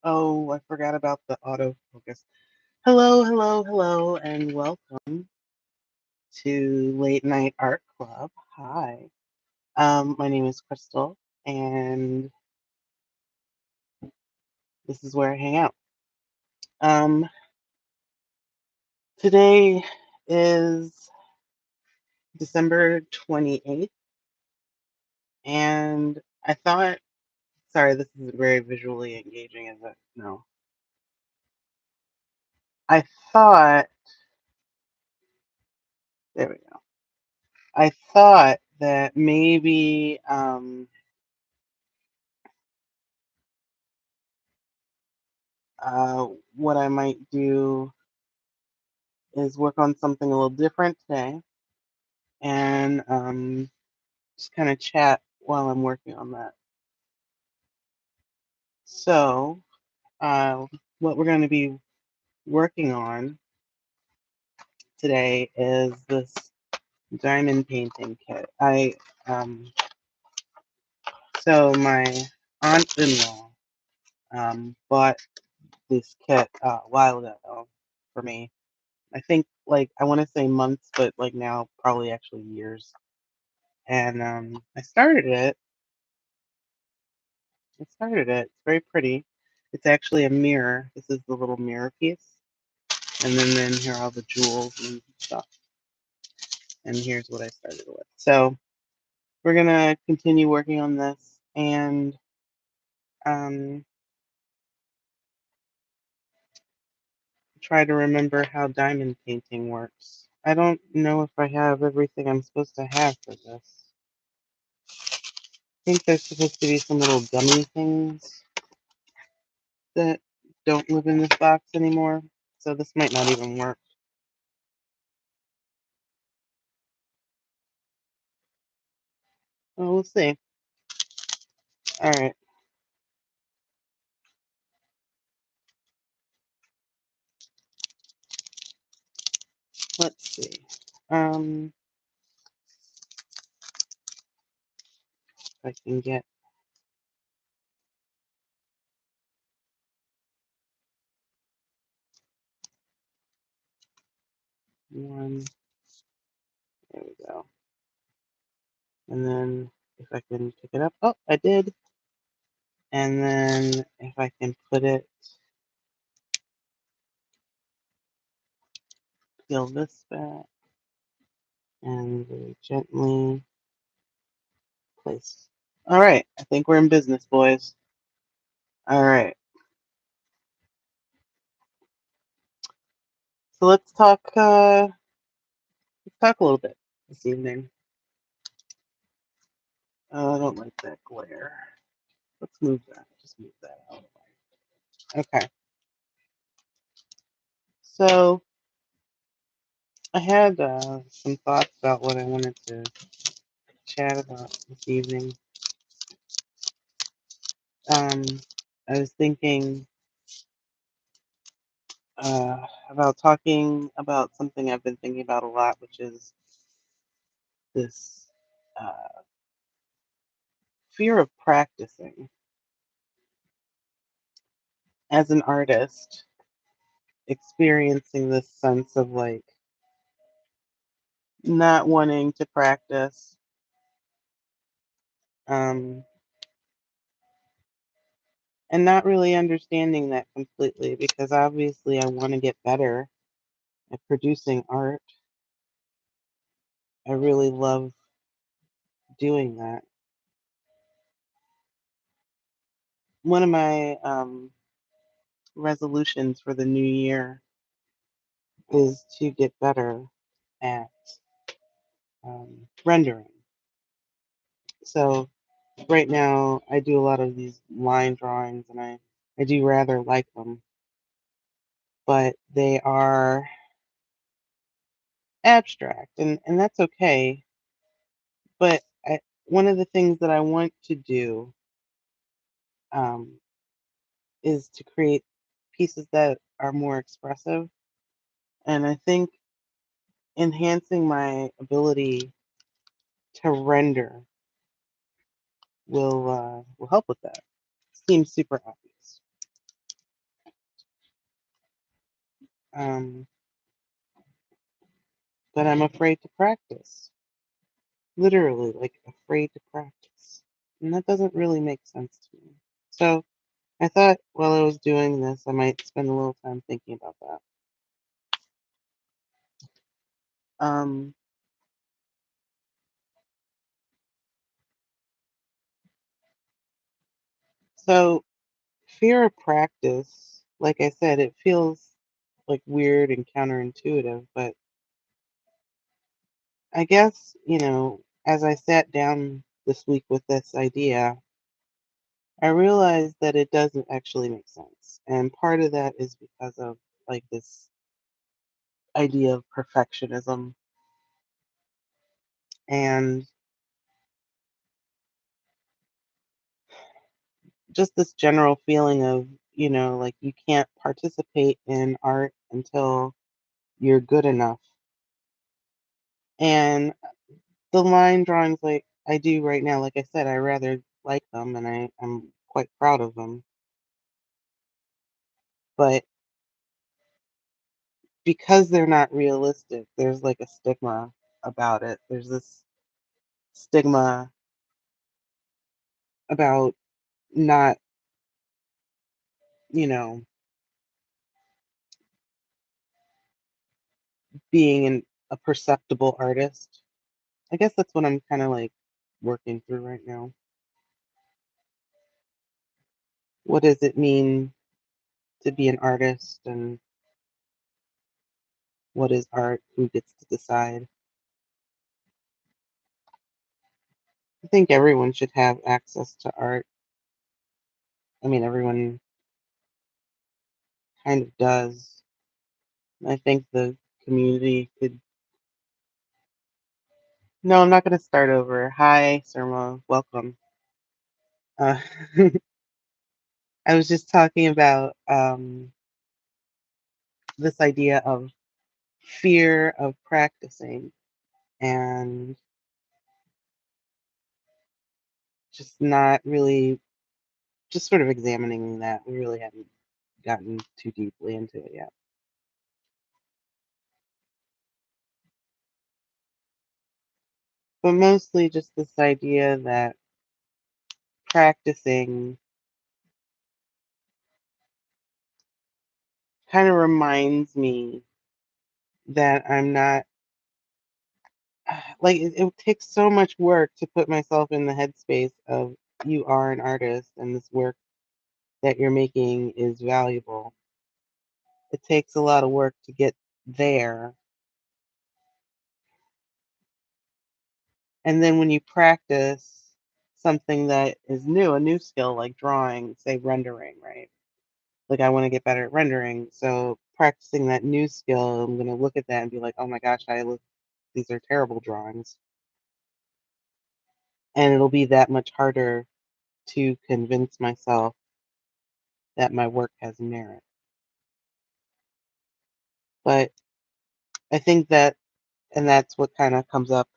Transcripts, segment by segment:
Oh, I forgot about the autofocus. Hello, hello, hello, and welcome to Late Night Art Club. Hi. My name is Crystal, and this is where I hang out. Um, Today is December 28th, and I thought, sorry, this is very visually engaging, is it? No. I thought, there we go. I thought that maybe, uh, what I might do is work on something a little different today and just kind of chat while I'm working on that. So, uh, what we're going to be working on today is this diamond painting kit. Um, so my aunt-in-law bought this kit a while ago for me. I think like I want to say months, but like now probably actually years. And I started it. It's very pretty. It's actually a mirror. This is the little mirror piece. And then here are all the jewels and stuff. And here's what I started with. So we're gonna continue working on this and um, try to remember how diamond painting works. I don't know if I have everything I'm supposed to have for this. I think there's supposed to be some little dummy things that don't live in this box anymore. So this might not even work. Well, we'll see. All right. Let's see. Um, if I can get one. There we go. And then if I can pick it up. Oh, I did. And then if I can put it, peel this back and very gently place. All right. I think we're in business, boys. All right. So let's talk a little bit this evening. I don't like that glare. Let's move that. Just move that out. Okay. So I had some thoughts about what I wanted to chat about this evening. Um, I was thinking about talking about something I've been thinking about a lot, which is this uh, fear of practicing. As an artist, experiencing this sense of like not wanting to practice, um, and not really understanding that completely because obviously I want to get better at producing art. I really love doing that. One of my resolutions for the new year is to get better at rendering. So right now I do a lot of these line drawings and I do rather like them, but they are abstract and that's okay. But one of the things that I want to do um, is to create pieces that are more expressive. And I think enhancing my ability to render will help with that. Seems super obvious. Um, but I'm afraid to practice. Literally, like afraid to practice. And that doesn't really make sense to me. So I thought while I was doing this, I might spend a little time thinking about that. Um, so fear of practice, like I said, it feels like weird and counterintuitive, but I guess, as I sat down this week with this idea, I realized that it doesn't actually make sense. And part of that is because of like this idea of perfectionism and just this general feeling of, like you can't participate in art until you're good enough. And the line drawings like I do right now, like I said, I rather like them and I'm quite proud of them. But because they're not realistic, there's like a stigma about it. There's this stigma about not, you know, being a perceptible artist. I guess that's what I'm kind of like working through right now. What does it mean to be an artist and what is art? Who gets to decide? I think everyone should have access to art. I mean, everyone kind of does. I think the community could. No, I'm not going to start over. Hi, Surma. Welcome. Uh, I was just talking about this idea of fear of practicing and just not really, just sort of examining that. We really haven't gotten too deeply into it yet. But mostly just this idea that practicing kind of reminds me that I'm not like it takes so much work to put myself in the headspace of you are an artist and this work that you're making is valuable. It takes a lot of work to get there. And then when you practice something that is new, a new skill like drawing, say rendering, right? Like I want to get better at rendering. So practicing that new skill, I'm going to look at that and be like, oh my gosh, these are terrible drawings. And it'll be that much harder to convince myself that my work has merit. But I think that, and that's what kind of comes up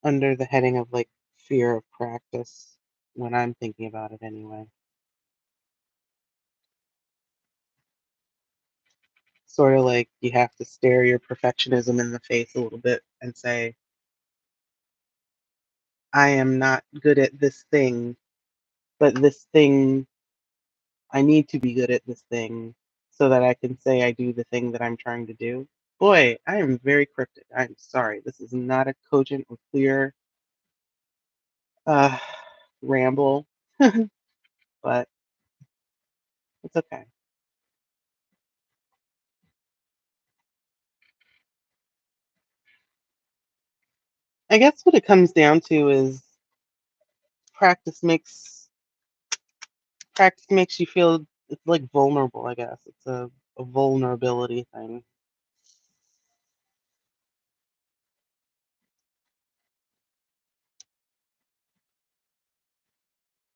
under the heading of like fear of practice when I'm thinking about it anyway. Sort of like you have to stare your perfectionism in the face a little bit and say, I am not good at this thing, but this thing, I need to be good at this thing so that I can say I do the thing that I'm trying to do. Boy, I am very cryptic. I'm sorry. This is not a cogent or clear uh, ramble, but it's okay. I guess what it comes down to is practice makes practice makes you feel it's like vulnerable, I guess. It's a vulnerability thing.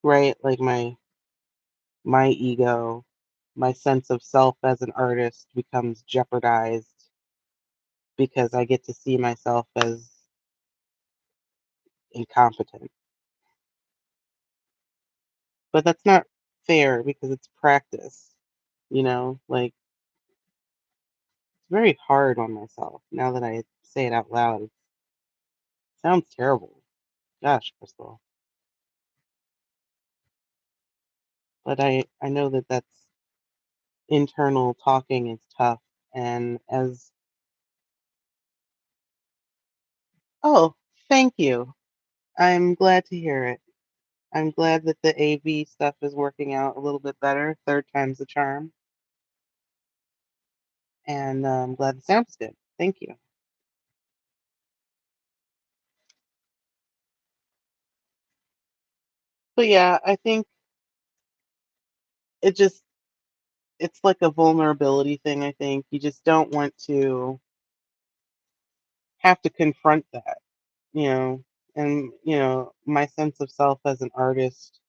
Right? Like my ego, my sense of self as an artist becomes jeopardized because I get to see myself as incompetent. But that's not fair because it's practice, like very hard on myself now that I say it out loud. It sounds terrible. Gosh, Crystal. But I know that that's internal talking is tough. And as, oh, thank you. I'm glad to hear it. I'm glad that the AV stuff is working out a little bit better. Third time's the charm. And I'm glad the sound's good. Thank you. But yeah, I think it just, it's like a vulnerability thing, I think. You just don't want to have to confront that, you know. And, my sense of self as an artist,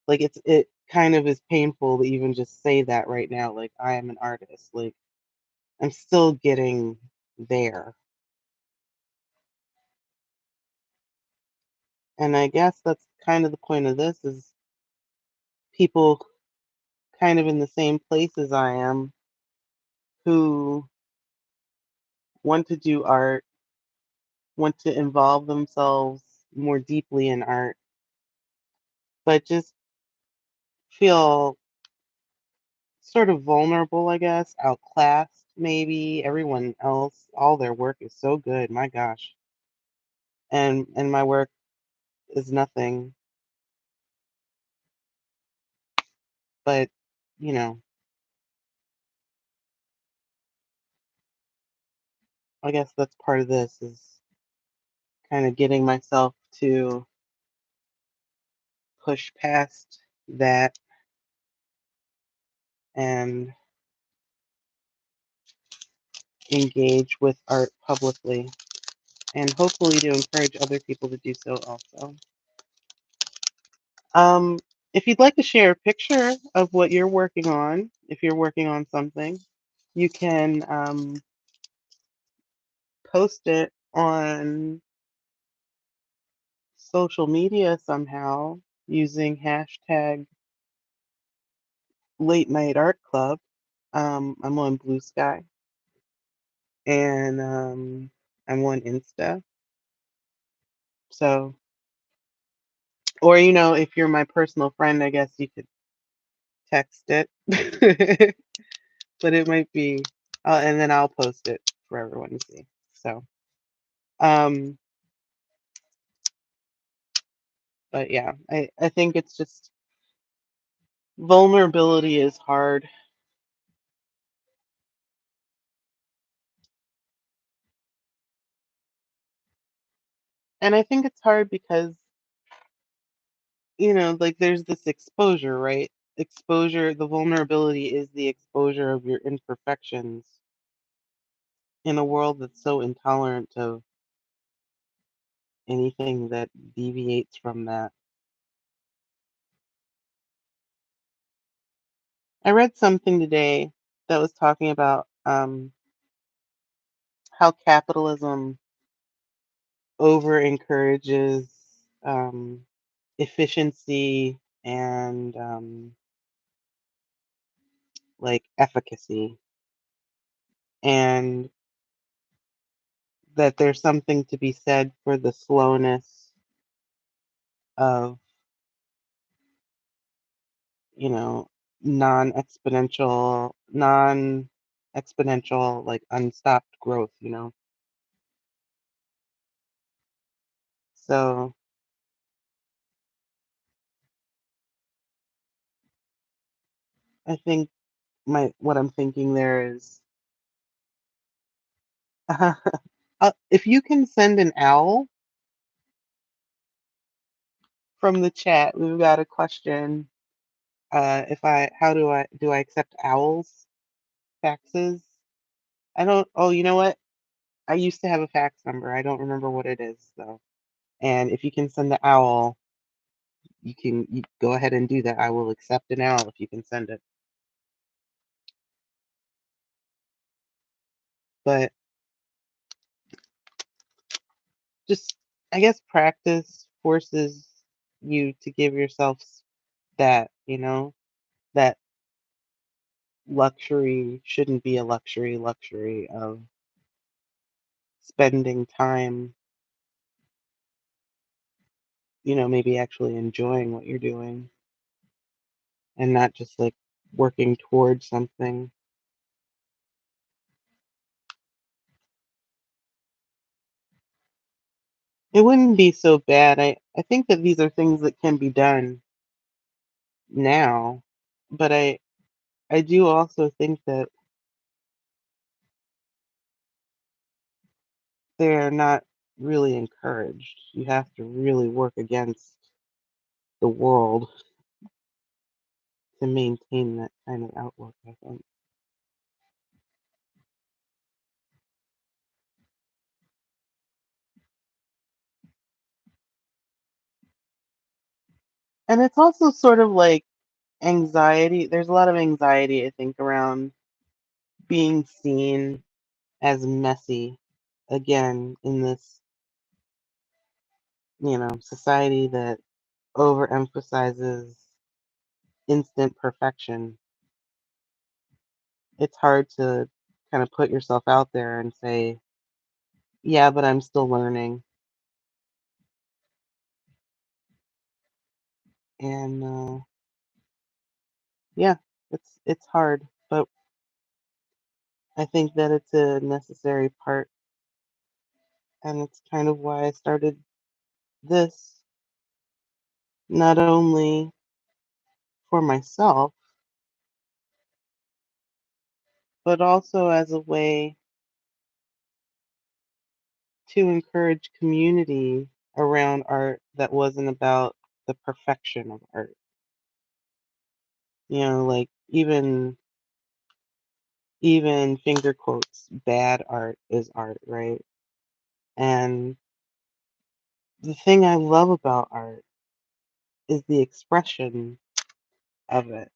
like it kind of is painful to even just say that right now. Like I am an artist. Like I'm still getting there. And I guess that's kind of the point of this is people kind of in the same place as I am who want to do art, want to involve themselves more deeply in art, but just feel sort of vulnerable, I guess, outclassed maybe. Everyone else, all their work is so good, my gosh. And my work is nothing, but you know, I guess that's part of this is kind of getting myself to push past that and engage with art publicly and hopefully to encourage other people to do so also. Um, if you'd like to share a picture of what you're working on, if you're working on something, you can post it on social media somehow using hashtag late night art club. I'm on Blue Sky and I'm on Insta. So, or if you're my personal friend, I guess you could text it, but it might be, and then I'll post it for everyone to see. So, um, but yeah, I think it's just vulnerability is hard, and I think it's hard because like there's this exposure, right? Exposure, the vulnerability is the exposure of your imperfections in a world that's so intolerant of anything that deviates from that. I read something today that was talking about how capitalism over encourages um, efficiency and like efficacy, and that there's something to be said for the slowness of you know, non-exponential, like unstopped growth. So I think what I'm thinking there is, if you can send an owl from the chat, we've got a question. If I, how do I accept owls faxes? I don't. Oh, you know what? I used to have a fax number. I don't remember what it is though. And if you can send the owl, you go ahead and do that. I will accept an owl if you can send it. But just, I guess practice forces you to give yourself that, that luxury shouldn't be a luxury of spending time, maybe actually enjoying what you're doing and not just like working towards something. It wouldn't be so bad. I think that these are things that can be done now, but I do also think that they're not really encouraged. You have to really work against the world to maintain that kind of outlook, I think. And it's also sort of like anxiety. There's a lot of anxiety, I think, around being seen as messy again in this, society that overemphasizes instant perfection. It's hard to kind of put yourself out there and say, yeah, but I'm still learning. And yeah, it's hard, but I think that it's a necessary part, and it's kind of why I started this, not only for myself, but also as a way to encourage community around art that wasn't about the perfection of art. Like even finger quotes bad art is art, right? And the thing I love about art is the expression of it.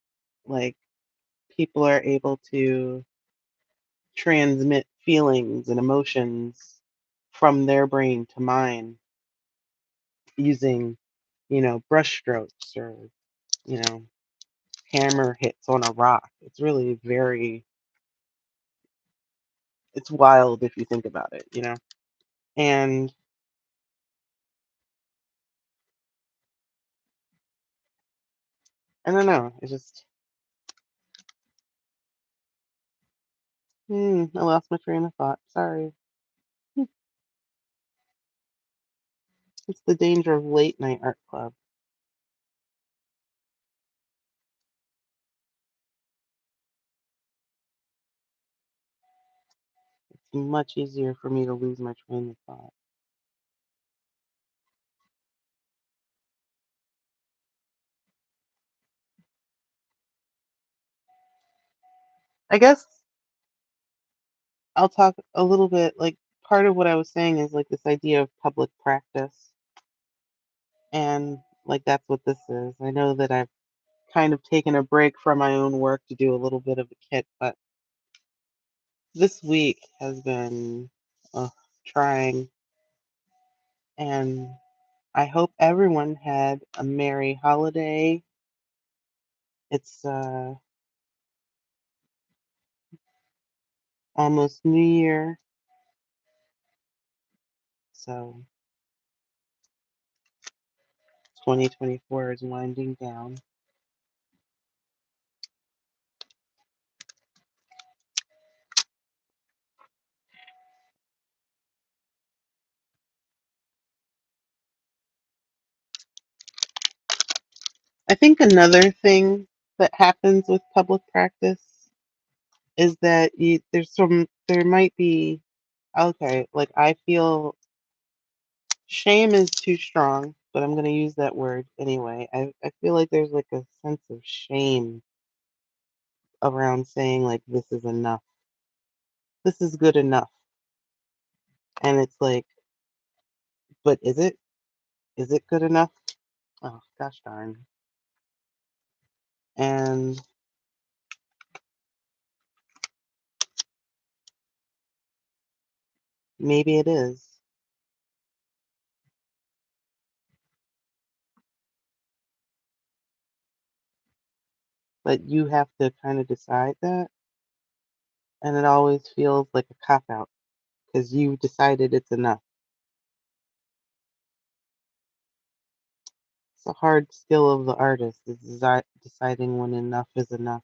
Like people are able to transmit feelings and emotions from their brain to mine using, brush strokes or, you know, hammer hits on a rock. It's really it's wild if you think about it. And I don't know, it's just, I lost my train of thought. Sorry. Hmm, It's the danger of late night art club. It's much easier for me to lose my train of thought. I guess I'll talk a little bit, like, part of what I was saying is like this idea of public practice. And like that's what this is. I know that I've kind of taken a break from my own work to do a little bit of a kit, but this week has been trying, and I hope everyone had a merry holiday. It's almost New Year, so 2024 is winding down. I think another thing that happens with public practice is that there might be, okay, like I feel shame is too strong, but I'm going to use that word anyway. I feel like there's like a sense of shame around saying like this is enough. This is good enough. And it's like, but is it? Is it good enough? Oh gosh darn. And maybe it is. but you have to kind of decide that, and it always feels like a cop out because you decided it's enough. It's a hard skill of the artist is deciding when enough is enough.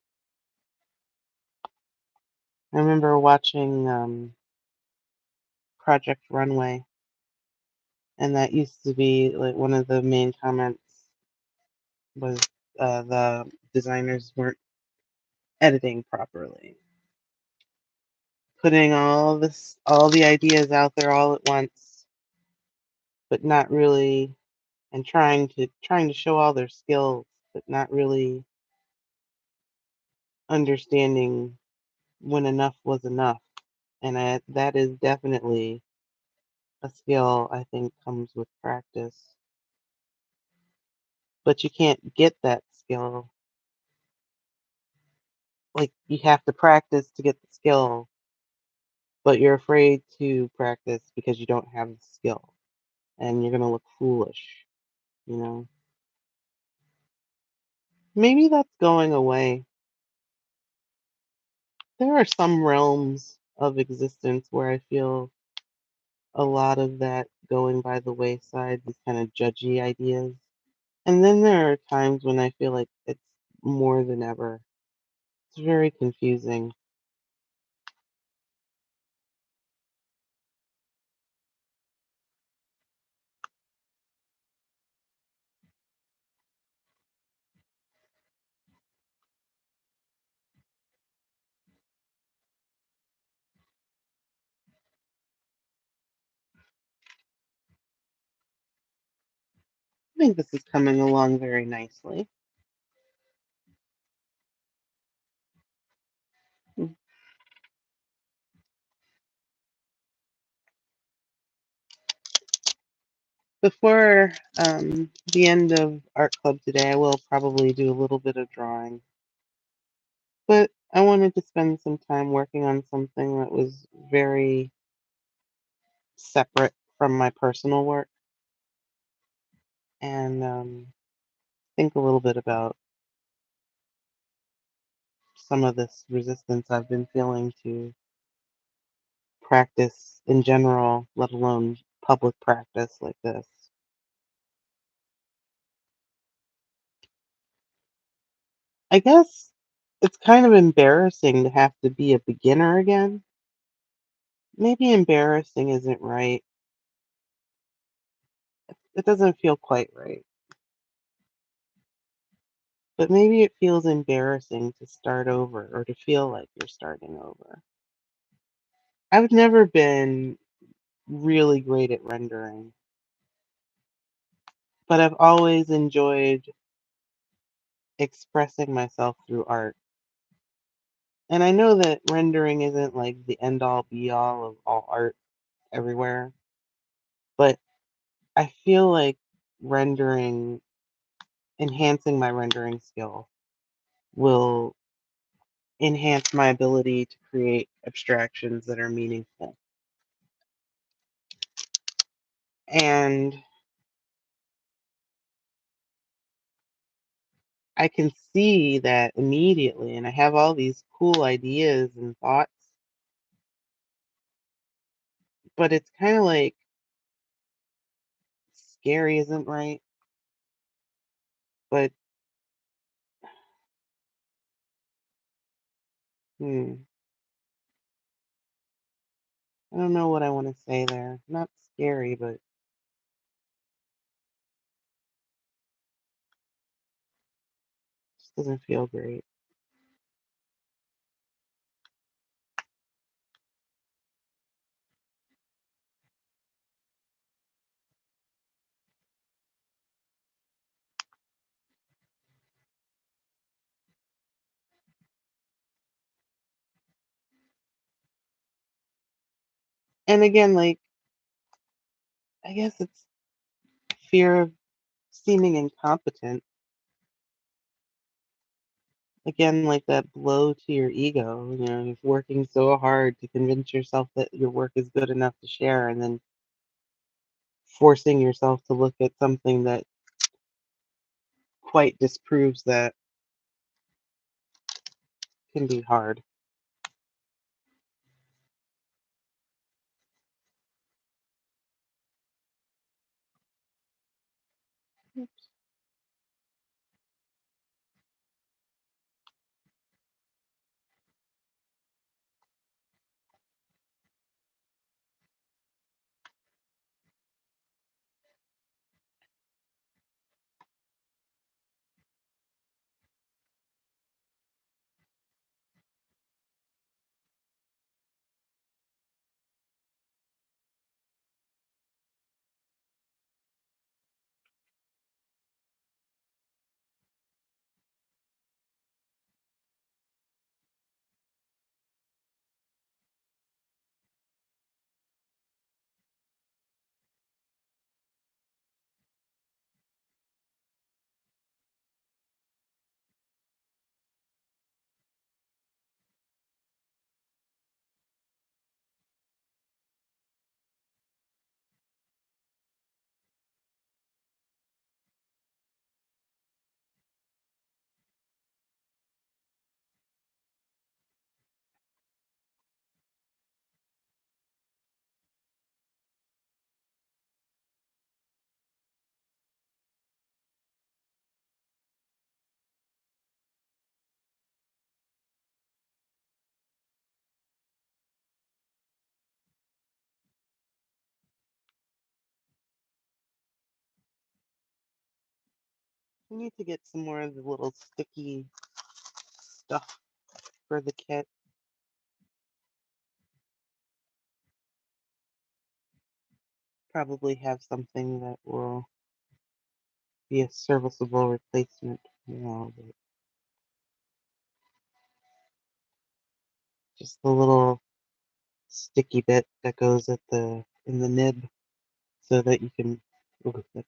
I remember watching Project Runway, and that used to be like one of the main comments was the designers weren't editing properly, putting all the ideas out there all at once, but not really, and trying to show all their skills, but not really understanding when enough was enough. And that is definitely a skill I think comes with practice. But you can't get that skill. Like you have to practice to get the skill, but you're afraid to practice because you don't have the skill and you're gonna look foolish, you know? Maybe that's going away. There are some realms of existence where I feel a lot of that going by the wayside, these kind of judgy ideas. And then there are times when I feel like it's more than ever. It's very confusing. I think this is coming along very nicely. Before the end of art club today, I will probably do a little bit of drawing. But I wanted to spend some time working on something that was very separate from my personal work and think a little bit about some of this resistance I've been feeling to practice in general, let alone public practice like this. I guess it's kind of embarrassing to have to be a beginner again. Maybe embarrassing isn't right. It doesn't feel quite right. But maybe it feels embarrassing to start over or to feel like you're starting over. I've never been really great at rendering, but I've always enjoyed expressing myself through art. And I know that rendering isn't like the end all be all of all art everywhere, but I feel like rendering, enhancing my rendering skill will enhance my ability to create abstractions that are meaningful. And I can see that immediately, and I have all these cool ideas and thoughts, but it's kind of like scary isn't right, but hmm, I don't know what I want to say there. Not scary, but just doesn't feel great. And again, like I guess it's fear of seeming incompetent. Again, like that blow to your ego, you know, you're working so hard to convince yourself that your work is good enough to share, and then forcing yourself to look at something that quite disproves that. can be hard. We need to get some more of the little sticky stuff for the kit. Probably have something that will be a serviceable replacement. But just the little sticky bit that goes at the in the nib, so that you can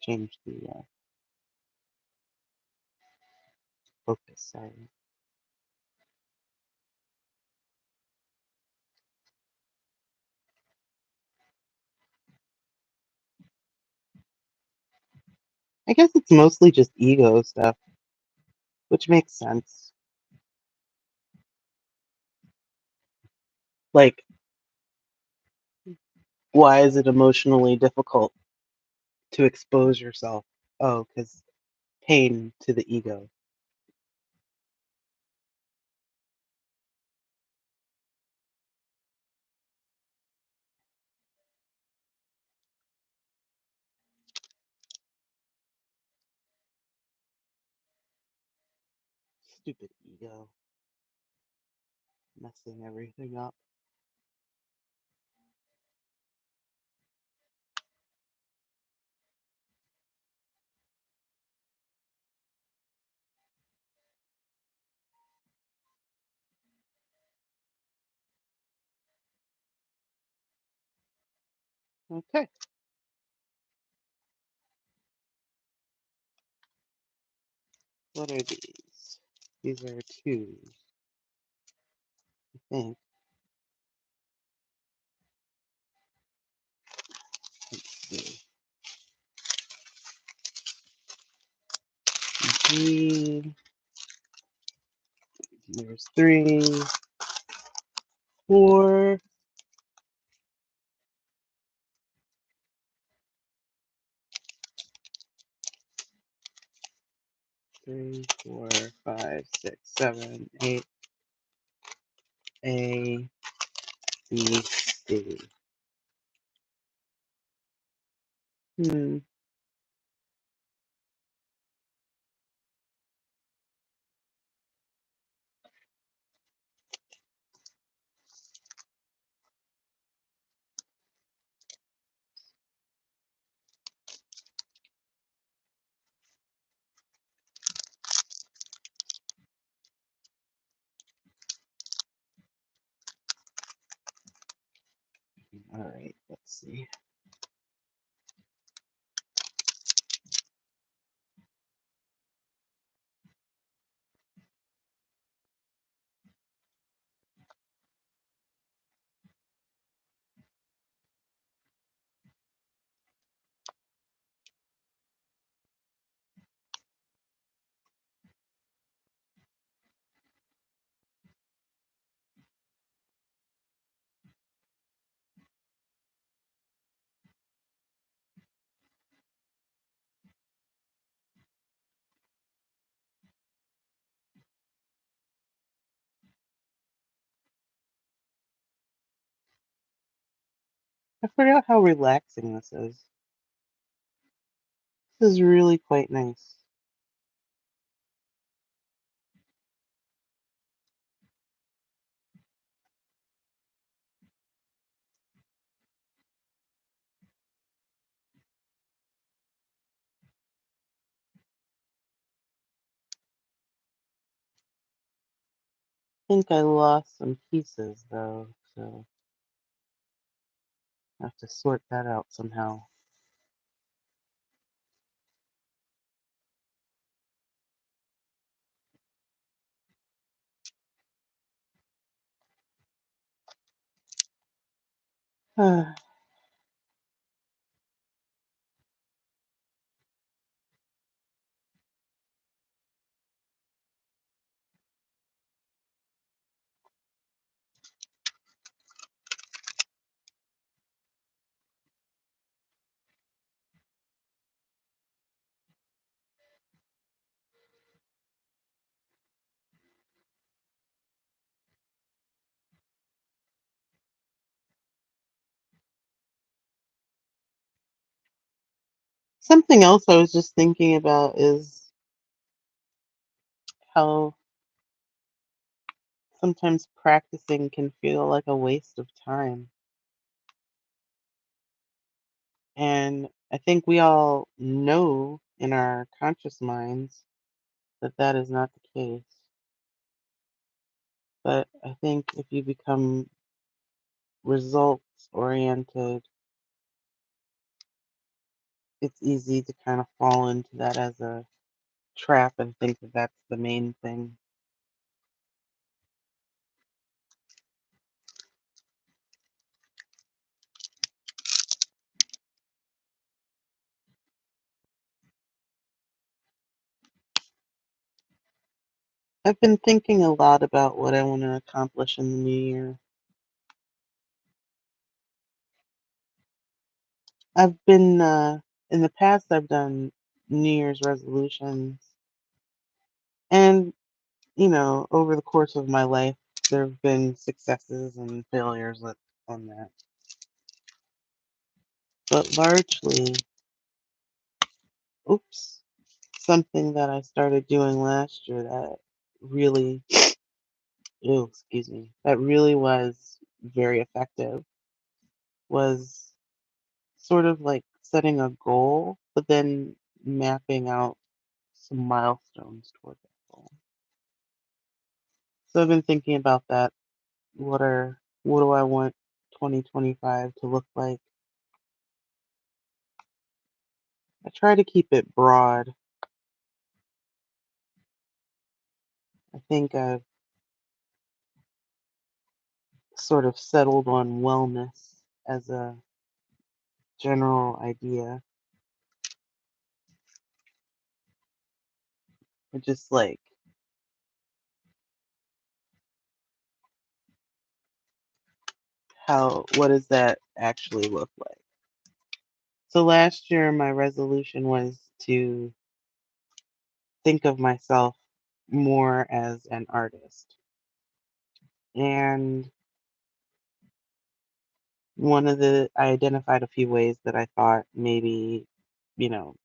change the focus. Sorry. I guess it's mostly just ego stuff, which makes sense. Like, why is it emotionally difficult to expose yourself? Oh, because pain to the ego. Stupid ego, messing everything up. Okay, what are these? These are twos, I think. Let's see. Three, there's three, four, 3, 4, 5, 6, 7, 8. A, B, C. Hmm. All right, let's see. I forgot how relaxing this is. This is really quite nice. I think I lost some pieces though, so I have to sort that out somehow. Something else I was just thinking about is how sometimes practicing can feel like a waste of time. And I think we all know in our conscious minds that that is not the case. But I think if you become results oriented, it's easy to kind of fall into that as a trap and think that that's the main thing. I've been thinking a lot about what I want to accomplish in the new year. I've been, in the past, I've done New Year's resolutions. And, over the course of my life, there have been successes and failures on that. But largely, oops, something that I started doing last year that really, excuse me, that really was very effective was sort of like setting a goal, but then mapping out some milestones toward that goal. So I've been thinking about that. What do I want 2025 to look like? I try to keep it broad. I think I've sort of settled on wellness as a general idea. I just like what does that actually look like? So last year my resolution was to think of myself more as an artist. And I identified a few ways that I thought maybe, you know,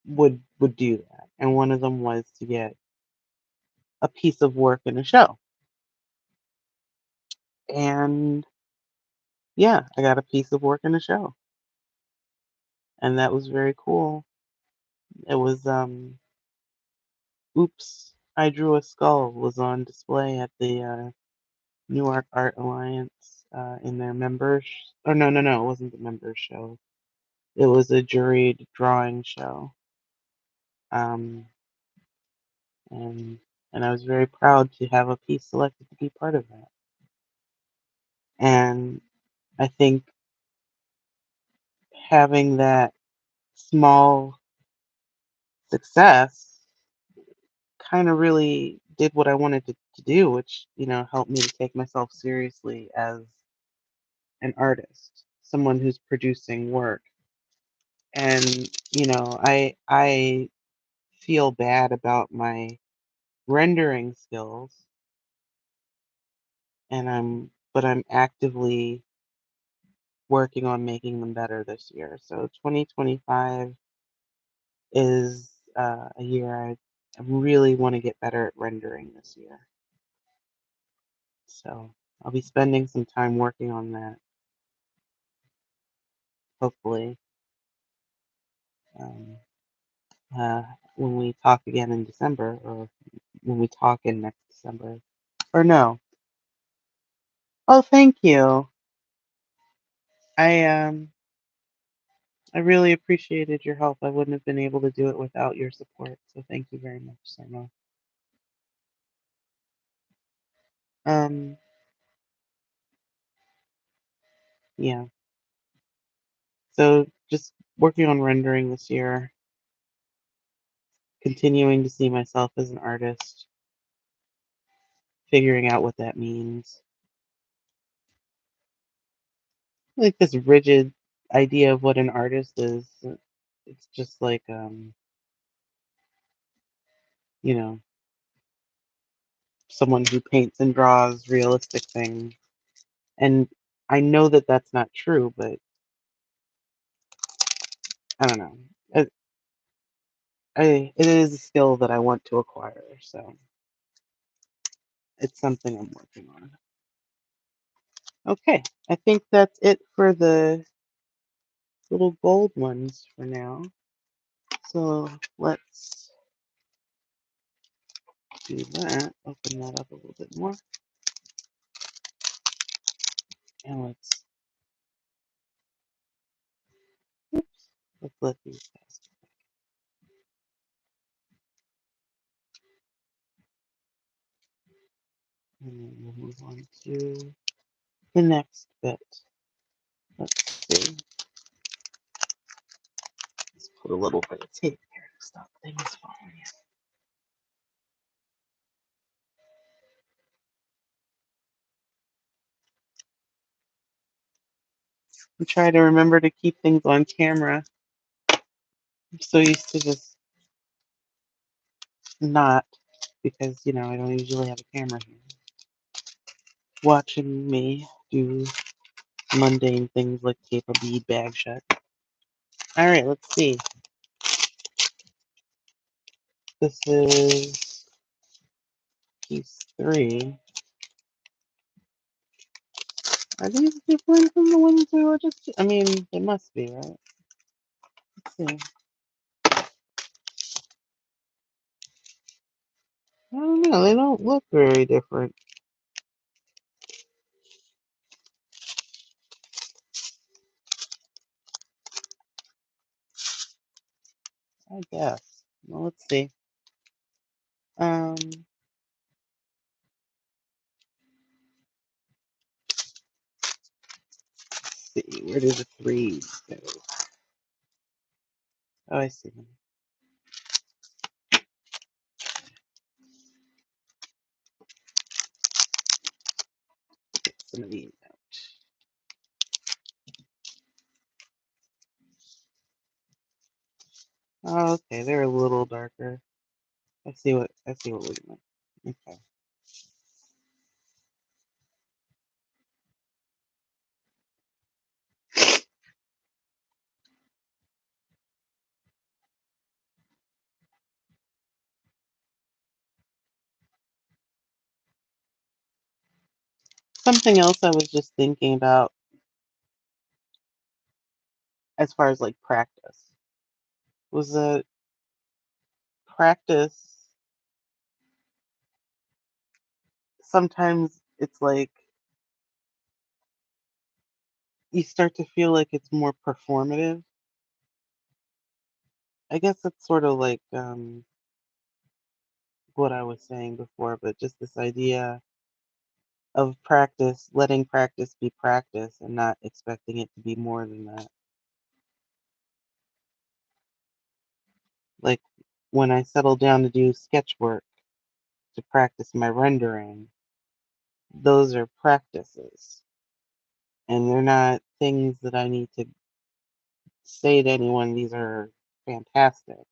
would do that. And one of them was to get a piece of work in a show. And yeah, I got a piece of work in a show. And that was very cool. It was Oops, I Drew a Skull was on display at the Newark Art Alliance in their members. Or no, it wasn't the members show. It was a juried drawing show. Um, and I was very proud to have a piece selected to be part of that. And I think having that small success kind of really did what I wanted to do, which, helped me to take myself seriously as an artist, someone who's producing work. And, I feel bad about my rendering skills but I'm actively working on making them better this year. So 2025 is a year I really want to get better at rendering this year. So I'll be spending some time working on that, hopefully, um, uh, when we talk again in December, or when we talk in next December. Or no. Oh, thank you. I I really appreciated your help. I wouldn't have been able to do it without your support. So thank you very much, Sarma. Um, yeah. So just working on rendering this year, continuing to see myself as an artist, figuring out what that means. Like this rigid idea of what an artist is. It's just like you know, someone who paints and draws realistic things. And I know that that's not true, but I don't know. It is a skill that I want to acquire, so it's something I'm working on. Okay, I think that's it for the little gold ones for now. So let's do that. Open that up a little bit more, and let's let these guys. And then we'll move on to the next bit. Let's see. Let's put a little bit of tape here to stop things falling. I'm trying to remember to keep things on camera. I'm so used to just not, because I don't usually have a camera here watching me do mundane things like tape a bead bag shut. All right, let's see. This is piece 3. Are these different from the ones we were just? I mean, they must be, right? Let's see. I don't know. They don't look very different. I guess. Well, let's see. Let's see. Where do the 3s go? Oh, I see them. Get some of these out. Oh, okay, they're a little darker. I see what we're doing. Okay. Something else I was just thinking about as far as like practice was that practice sometimes it's like you start to feel like it's more performative. I guess it's sort of like what I was saying before, but just this idea of practice, letting practice be practice and not expecting it to be more than that. Like when I settle down to do sketch work to practice my rendering, those are practices. And they're not things that I need to say to anyone, these are fantastic.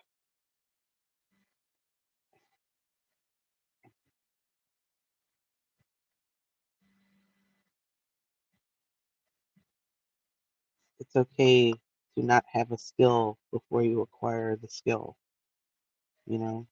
it's okay to not have a skill before you acquire the skill, you know?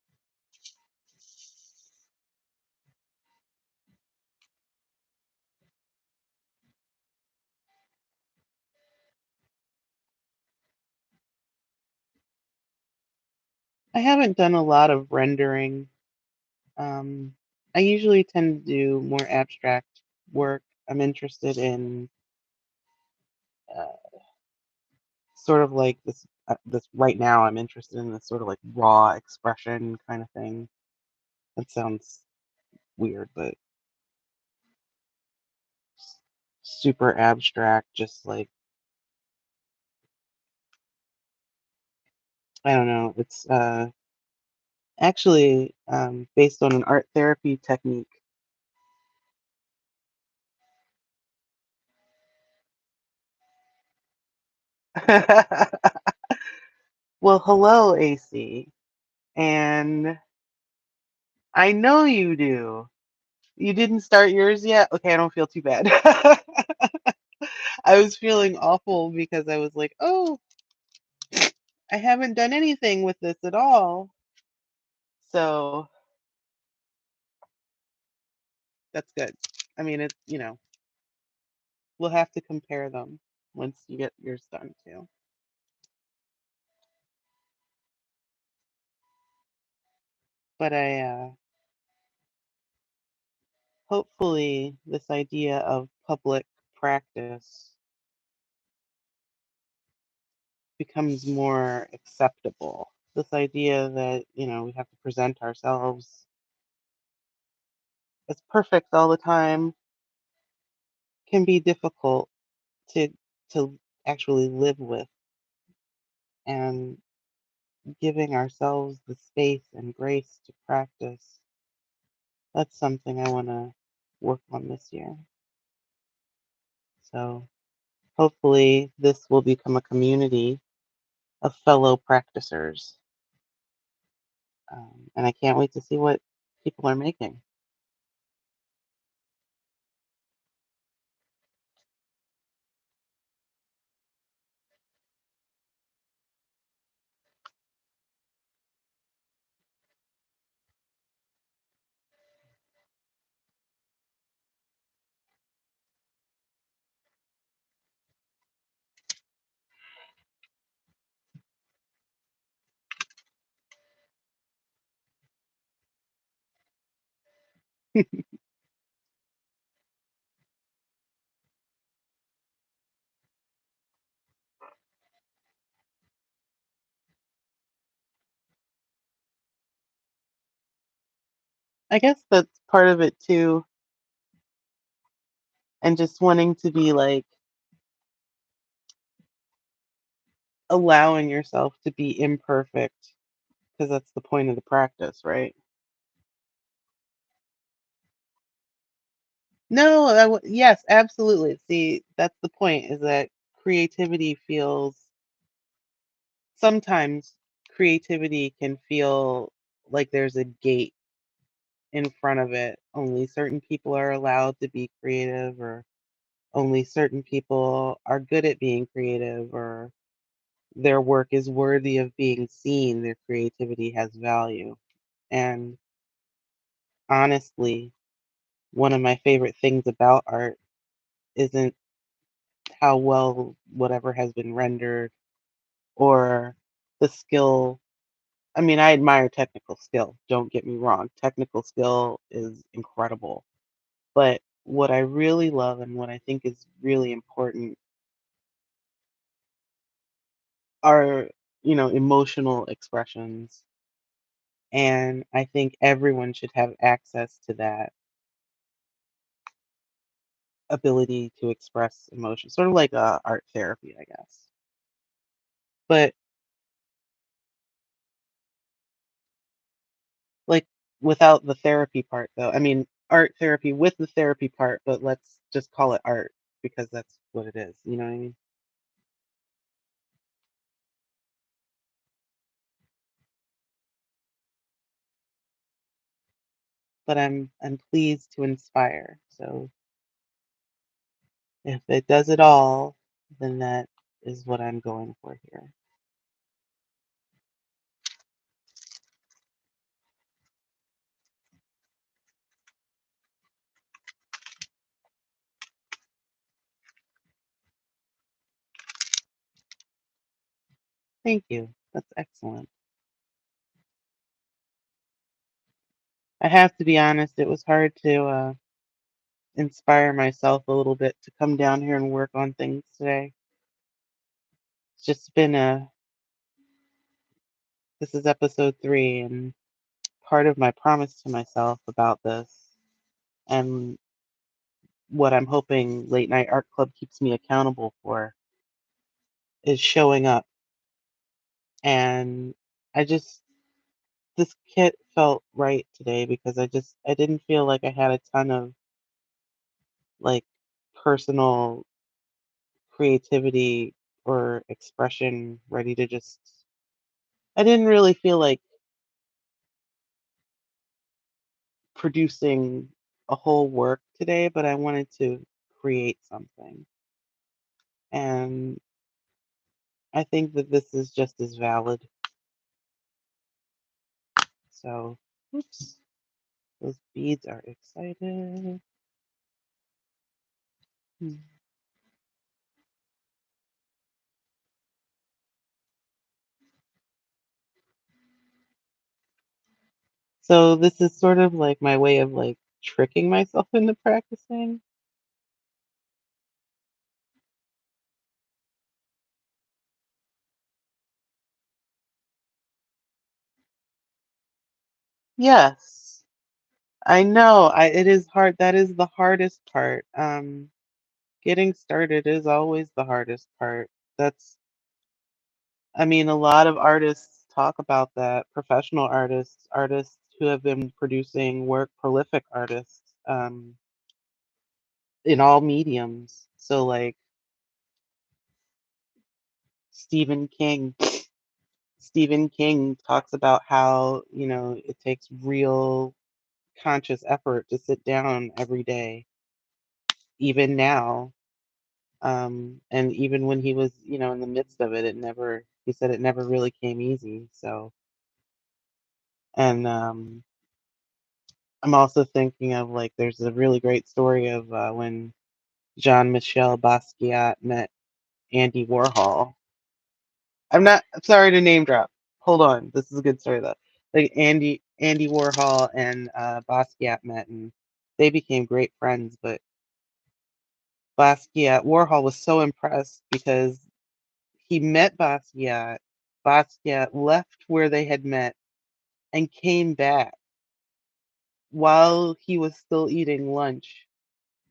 I haven't done a lot of rendering. Um, I usually tend to do more abstract work. I'm interested in uh, sort of like this right now. I'm interested in this sort of like raw expression kind of thing. That sounds weird, but super abstract. Just like I don't know. It's actually based on an art therapy technique. Well, hello, AC, and I know you do. You didn't start yours yet? Okay, I don't feel too bad. I was feeling awful because I was like, oh, I haven't done anything with this at all. So that's good. I mean, we'll have to compare them once you get yours done too. But hopefully, this idea of public practice becomes more acceptable. This idea that, we have to present ourselves as perfect all the time can be difficult to to actually live with, and giving ourselves the space and grace to practice. That's something I want to work on this year. So hopefully this will become a community of fellow practicers. And I can't wait to see what people are making. I guess that's part of it too, and just wanting to be like allowing yourself to be imperfect because that's the point of the practice, right? No, yes, absolutely. See, that's the point, is that creativity feels sometimes creativity can feel like there's a gate in front of it. Only certain people are allowed to be creative, or only certain people are good at being creative, or their work is worthy of being seen, their creativity has value. And honestly, one of my favorite things about art isn't how well whatever has been rendered, or the skill. I mean, I admire technical skill, don't get me wrong. Technical skill is incredible. But what I really love and what I think is really important are, emotional expressions. And I think everyone should have access to that ability to express emotion, sort of like art therapy, I guess. But like without the therapy part, though. I mean, art therapy with the therapy part, but let's just call it art because that's what it is. You know what I mean? But I'm pleased to inspire. So if it does it all, then that is what I'm going for here. Thank you. That's excellent. I have to be honest, it was hard to inspire myself a little bit to come down here and work on things today. It's just been this is episode 3, and part of my promise to myself about this and what I'm hoping Late Night Art Club keeps me accountable for is showing up. And I just, this kit felt right today because I didn't feel like I had a ton of like personal creativity or expression ready to just, I didn't really feel like producing a whole work today, but I wanted to create something. And I think that this is just as valid. So, oops, those beads are excited. Hmm. So this is sort of like my way of like tricking myself into practicing. Yes, I know. It is hard. That is the hardest part. Getting started is always the hardest part. That's, I mean, a lot of artists talk about that, professional artists, artists who have been producing work, prolific artists, in all mediums. So like Stephen King. Stephen King talks about how, it takes real conscious effort to sit down every day, even now. And even when he was, in the midst of it, he said it never really came easy. So, and I'm also thinking of like, there's a really great story of when Jean Michel Basquiat met Andy Warhol. I'm sorry to name drop. Hold on. This is a good story though. Like Andy Warhol and Basquiat met and they became great friends, but Warhol was so impressed because he met Basquiat. Basquiat left where they had met and came back while he was still eating lunch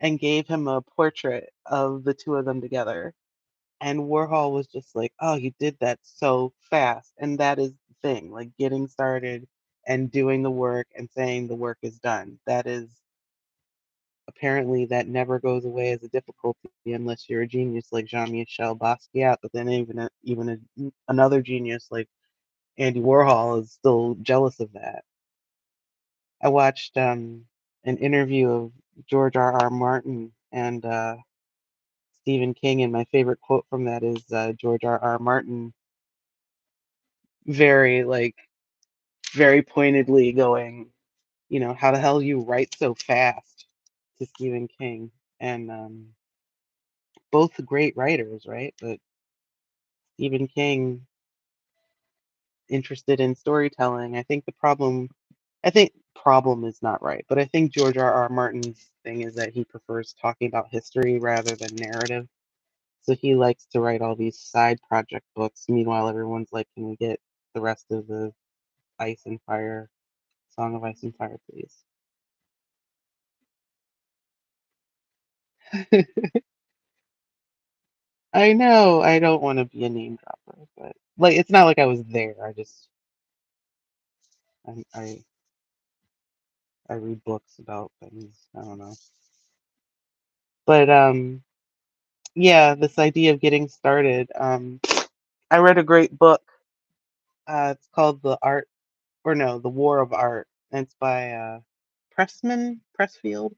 and gave him a portrait of the two of them together. And Warhol was just like, "Oh, you did that so fast." And that is the thing, like getting started and doing the work and saying the work is done. That is apparently that never goes away as a difficulty unless you're a genius like Jean-Michel Basquiat. But then another genius like Andy Warhol is still jealous of that. I watched an interview of George R. R. Martin and Stephen King, and my favorite quote from that is George R. R. Martin very like very pointedly going, how the hell you write so fast to Stephen King, and both great writers, right? But Stephen King interested in storytelling. I think problem is not right, but I think George R. R. Martin's thing is that he prefers talking about history rather than narrative. So he likes to write all these side project books. Meanwhile, everyone's like, "Can we get the rest of the Ice and Fire, Song of Ice and Fire, please?" I know I don't want to be a name dropper, but like it's not like I was there. I I, I read books about things. I don't know, but yeah, this idea of getting started. I read a great book. It's called The War of Art, and it's by Pressfield.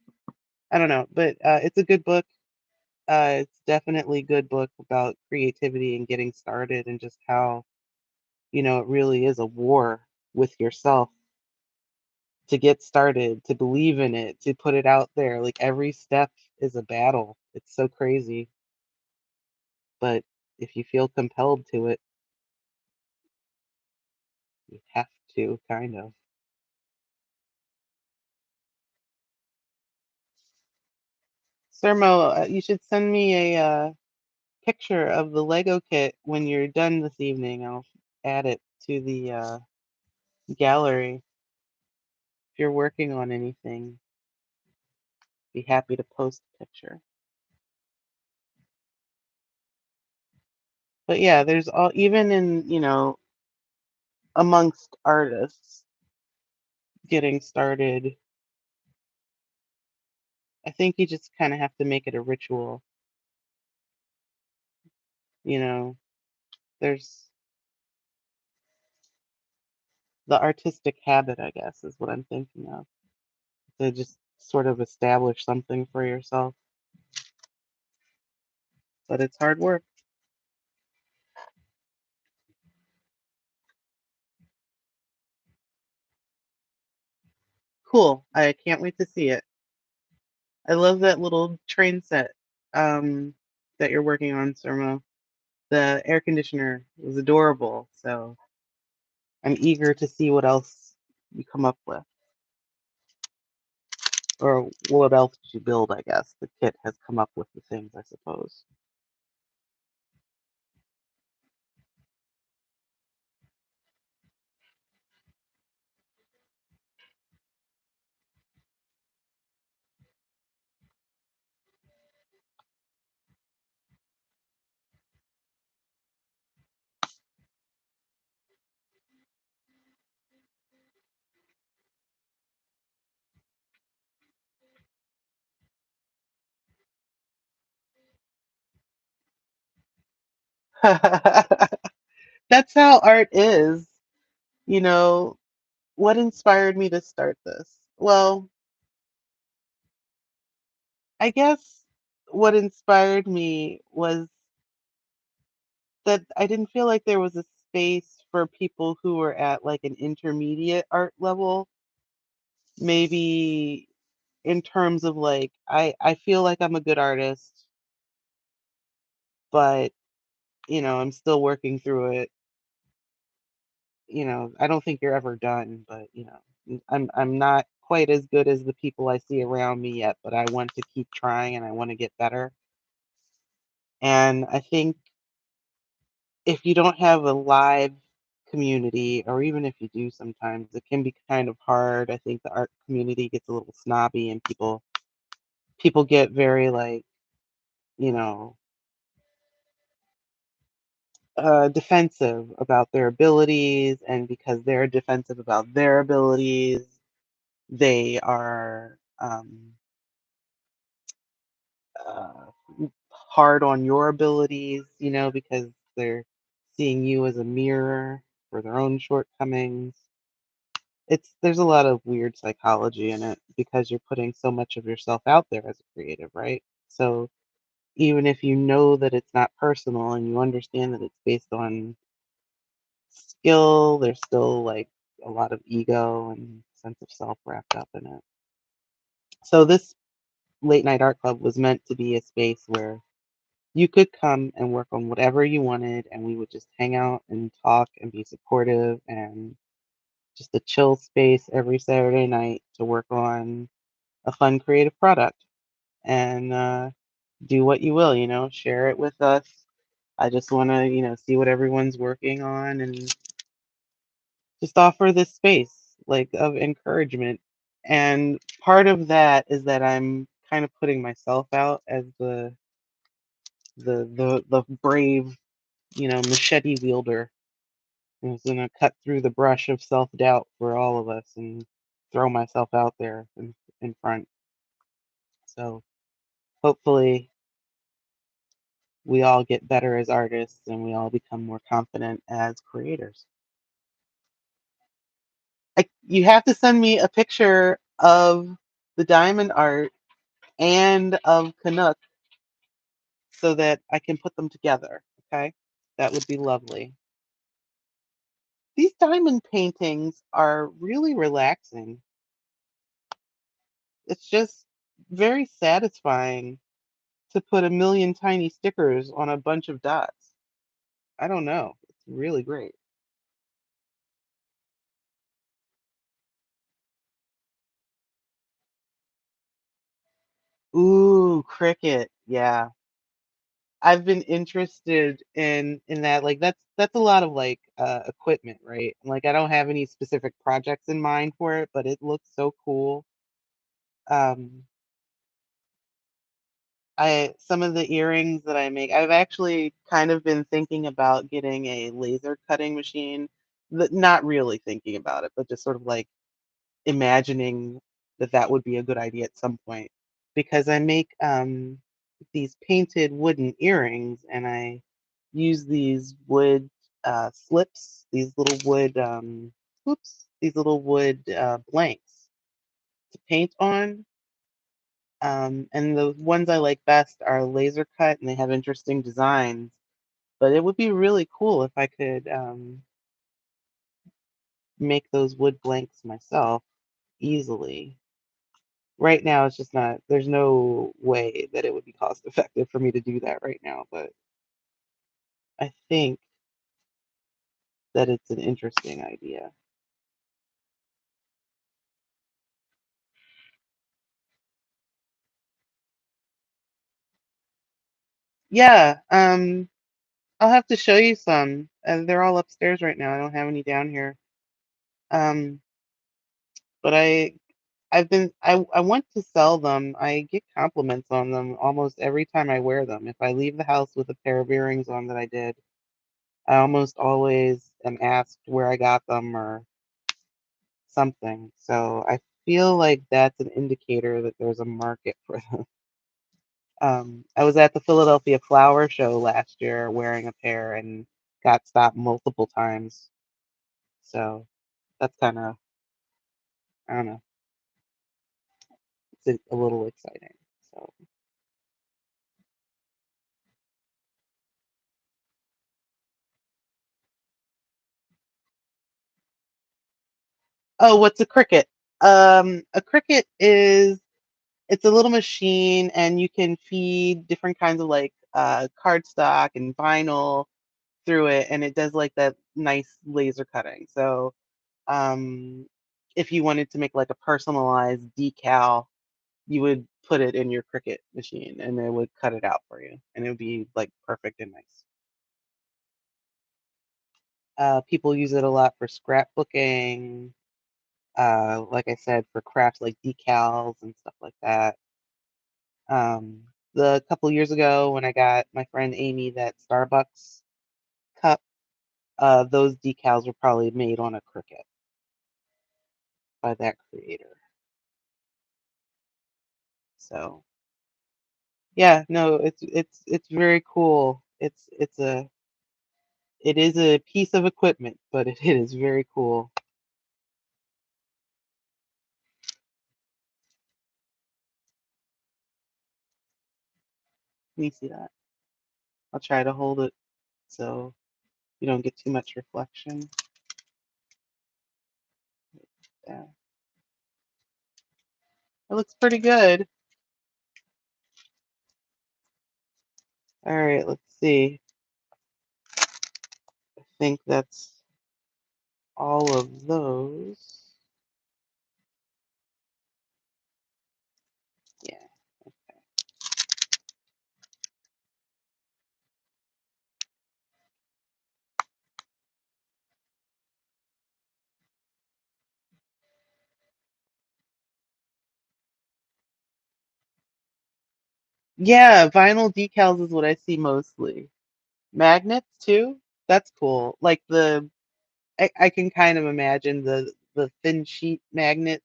I don't know, but it's a good book. It's definitely a good book about creativity and getting started and just how, it really is a war with yourself to get started, to believe in it, to put it out there. Like every step is a battle. It's so crazy. But if you feel compelled to it, you have to, kind of. Sermo, you should send me a picture of the Lego kit when you're done this evening. I'll add it to the gallery. If you're working on anything, be happy to post a picture. But yeah, there's all, even in, amongst artists getting started, I think you just kind of have to make it a ritual. You know, there's the artistic habit, I guess, is what I'm thinking of. To just sort of establish something for yourself. But it's hard work. Cool. I can't wait to see it. I love that little train set that you're working on, Surmo. The air conditioner was adorable, so I'm eager to see what else you come up with. Or what else did you build, I guess. The kit has come up with the things, I suppose. That's how art is. You know, what inspired me to start this? Well, I guess what inspired me was that I didn't feel like there was a space for people who were at like an intermediate art level. Maybe in terms of like, I feel like I'm a good artist, but I'm still working through it. I don't think you're ever done, but I'm not quite as good as the people I see around me yet, but I want to keep trying and I want to get better. And I think if you don't have a live community, or even if you do sometimes, it can be kind of hard. I think the art community gets a little snobby and people get very like, you know, defensive about their abilities, and because they're defensive about their abilities, they are uh, hard on your abilities, because they're seeing you as a mirror for their own shortcomings. There's a lot of weird psychology in it because you're putting so much of yourself out there as a creative, right? So even if you know that it's not personal and you understand that it's based on skill, there's still like a lot of ego and sense of self wrapped up in it. So this late night art club was meant to be a space where you could come and work on whatever you wanted, and we would just hang out and talk and be supportive, and just a chill space every Saturday night to work on a fun creative product and do what you will, share it with us. I just want to, see what everyone's working on and just offer this space like of encouragement. And part of that is that I'm kind of putting myself out as the brave, machete wielder who's gonna cut through the brush of self doubt for all of us and throw myself out there in front. So hopefully we all get better as artists and we all become more confident as creators. You have to send me a picture of the diamond art and of Canuck so that I can put them together. Okay, that would be lovely. These diamond paintings are really relaxing. It's just very satisfying to put a million tiny stickers on a bunch of dots. I don't know. It's really great. Ooh, cricket. Yeah. I've been interested in that. Like that's a lot of like equipment, right? Like I don't have any specific projects in mind for it, but it looks so cool. Um I some of the earrings that I make, I've actually kind of been thinking about getting a laser cutting machine. Not really thinking about it, but just sort of like imagining that that would be a good idea at some point because I make these painted wooden earrings and I use these wood slips, these little wood these little wood blanks to paint on. And the ones I like best are laser cut and they have interesting designs. But it would be really cool if I could make those wood blanks myself easily. Right now, it's just not, there's no way that it would be cost effective for me to do that right now. But I think that it's an interesting idea. Yeah, I'll have to show you some. They're all upstairs right now. I don't have any down here. Um, but I want to sell them. I get compliments on them almost every time I wear them. If I leave the house with a pair of earrings on that I did, I almost always am asked where I got them or something. So I feel like that's an indicator that there's a market for them. I was at the Philadelphia Flower Show last year wearing a pair and got stopped multiple times. So that's kind of, I don't know, it's a little exciting. So, oh, what's a cricket? A cricket is it's a little machine and you can feed different kinds of like cardstock and vinyl through it and it does like that nice laser cutting. So um, if you wanted to make like a personalized decal, you would put it in your Cricut machine and it would cut it out for you and it would be like perfect and nice. People use it a lot for scrapbooking, like I said, for crafts like decals and stuff like that. Um, the couple years ago when I got my friend Amy that Starbucks cup, those decals were probably made on a Cricut by that creator. So yeah, no, it's very cool. It is a piece of equipment, but it is very cool. Can you see that? I'll try to hold it so you don't get too much reflection. Yeah, it looks pretty good. All right, let's see. I think that's all of those. Yeah. Yeah, vinyl decals is what I see mostly. Magnets too. That's cool. Like I can kind of imagine the thin sheet magnet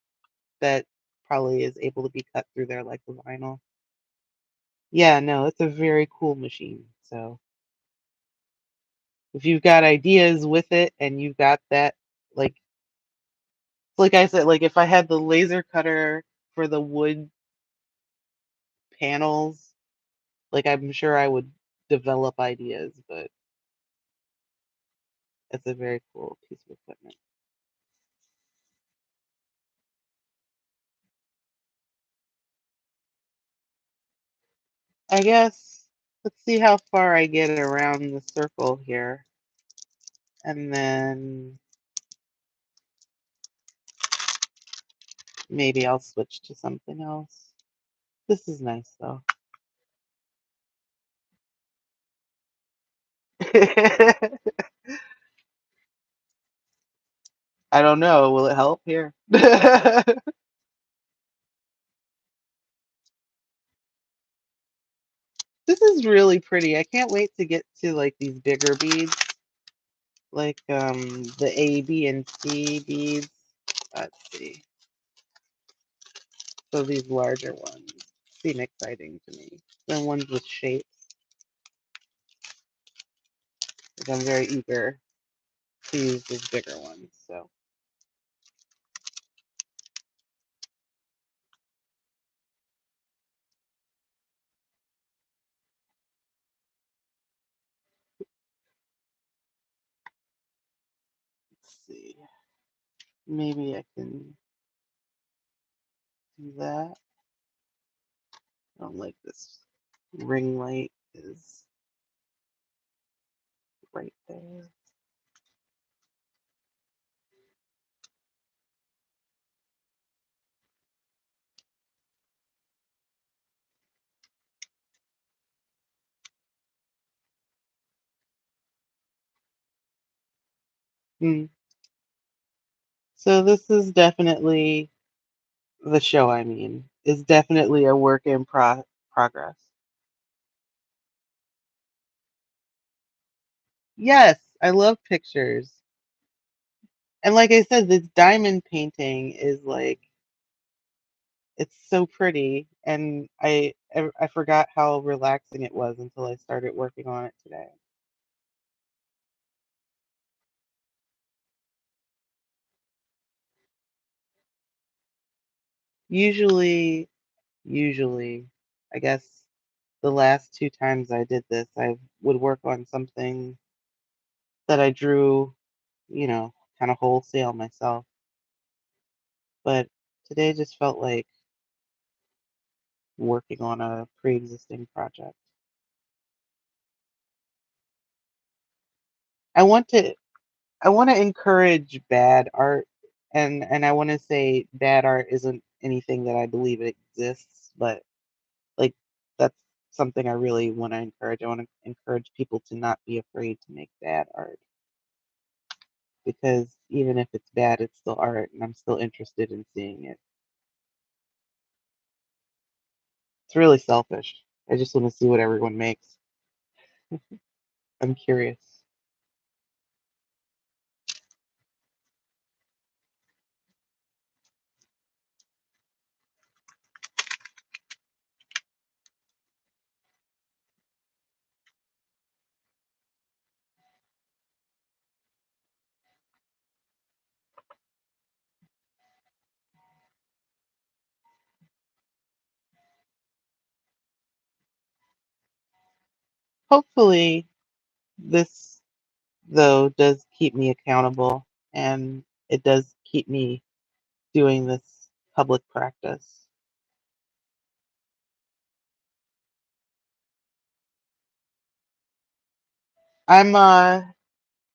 that probably is able to be cut through there like the vinyl. Yeah, no, it's a very cool machine. So if you've got ideas with it and you've got that, like like I said, like if I had the laser cutter for the wood panels, Like, I'm sure I would develop ideas, but it's a very cool piece of equipment. I guess let's see how far I get around the circle here. And then maybe I'll switch to something else. This is nice though. I don't know. Will it help here? This is really pretty. I can't wait to get to like these bigger beads, like the A, B, and C beads. Let's see. So these larger ones seem exciting to me. The ones with shapes. Like I'm very eager to use these bigger ones. So let's see. Maybe I can do that. I don't like this ring light is right there. Hmm. So this is definitely the show. I mean, is definitely a work in progress. Yes, I love pictures. And like I said, this diamond painting is like it's so pretty and I forgot how relaxing it was until I started working on it today. Usually, usually, I guess the last two times I did this, I would work on something that I drew, kind of wholesale myself. But today just felt like working on a pre-existing project. I want to I want to encourage bad art and I want to say bad art isn't anything that I believe it exists, but like that's something I really want to encourage. I want to encourage people to not be afraid to make bad art because even if it's bad, it's still art and I'm still interested in seeing it. It's really selfish. I just want to see what everyone makes. I'm curious. Hopefully, this though does keep me accountable and it does keep me doing this public practice. I'm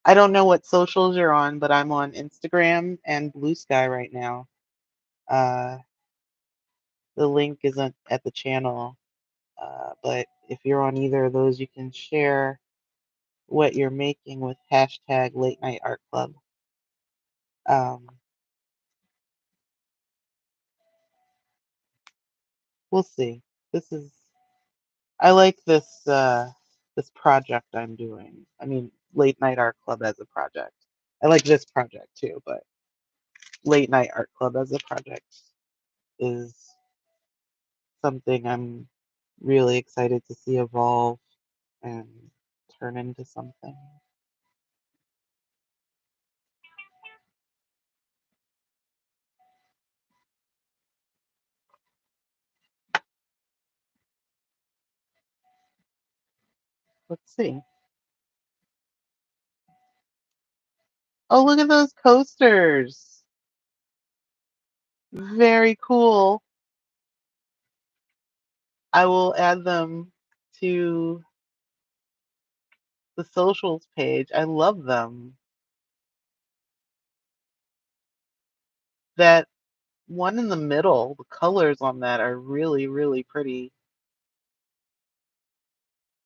I don't know what socials you're on, but I'm on Instagram and Blue Sky right now. Uh the link isn't at the channel. But if you're on either of those, you can share what you're making with hashtag Late Night Art Club. Um, we'll see. This is I like this project I'm doing. I mean, Late Night Art Club as a project. I like this project too, but Late Night Art Club as a project is something I'm really excited to see evolve and turn into something. Let's see. Oh, look at those coasters. Very cool. I will add them to the socials page. I love them. That one in the middle, the colors on that are really, really pretty.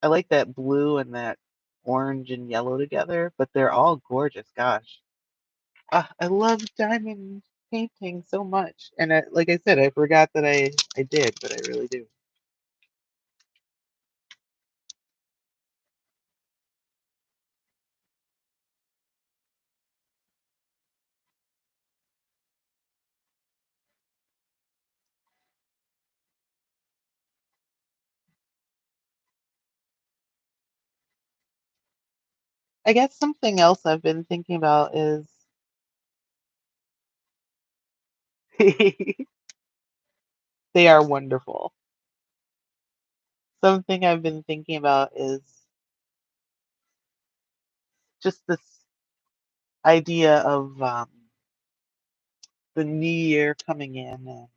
I like that blue and that orange and yellow together, but they're all gorgeous. Gosh. I love diamond painting so much. And like I said, I forgot that I did, but I really do. I guess something else I've been thinking about is they are wonderful. Something I've been thinking about is just this idea of the new year coming in, and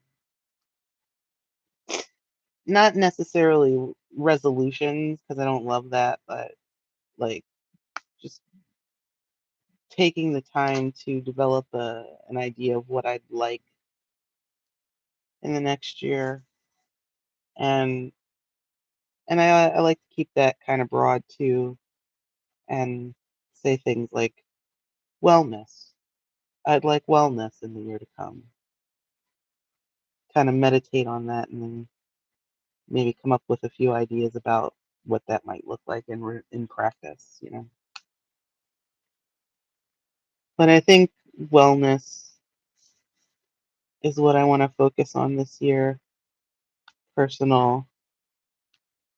not necessarily resolutions because I don't love that, but like just taking the time to develop an idea of what I'd like in the next year, and I like to keep that kind of broad too, and say things like wellness. I'd like wellness in the year to come. Kind of meditate on that, and then maybe come up with a few ideas about what that might look like in practice. But I think wellness is what I want to focus on this year. Personal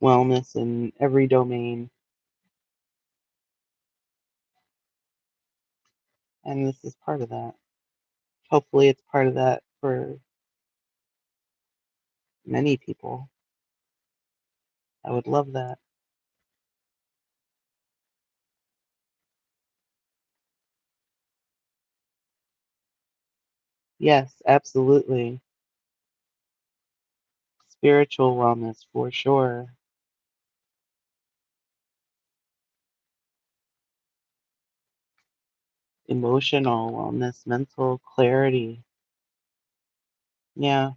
wellness in every domain, and this is part of that. Hopefully, it's part of that for many people. I would love that. Yes, absolutely. Spiritual wellness for sure. Emotional wellness, mental clarity. Yeah.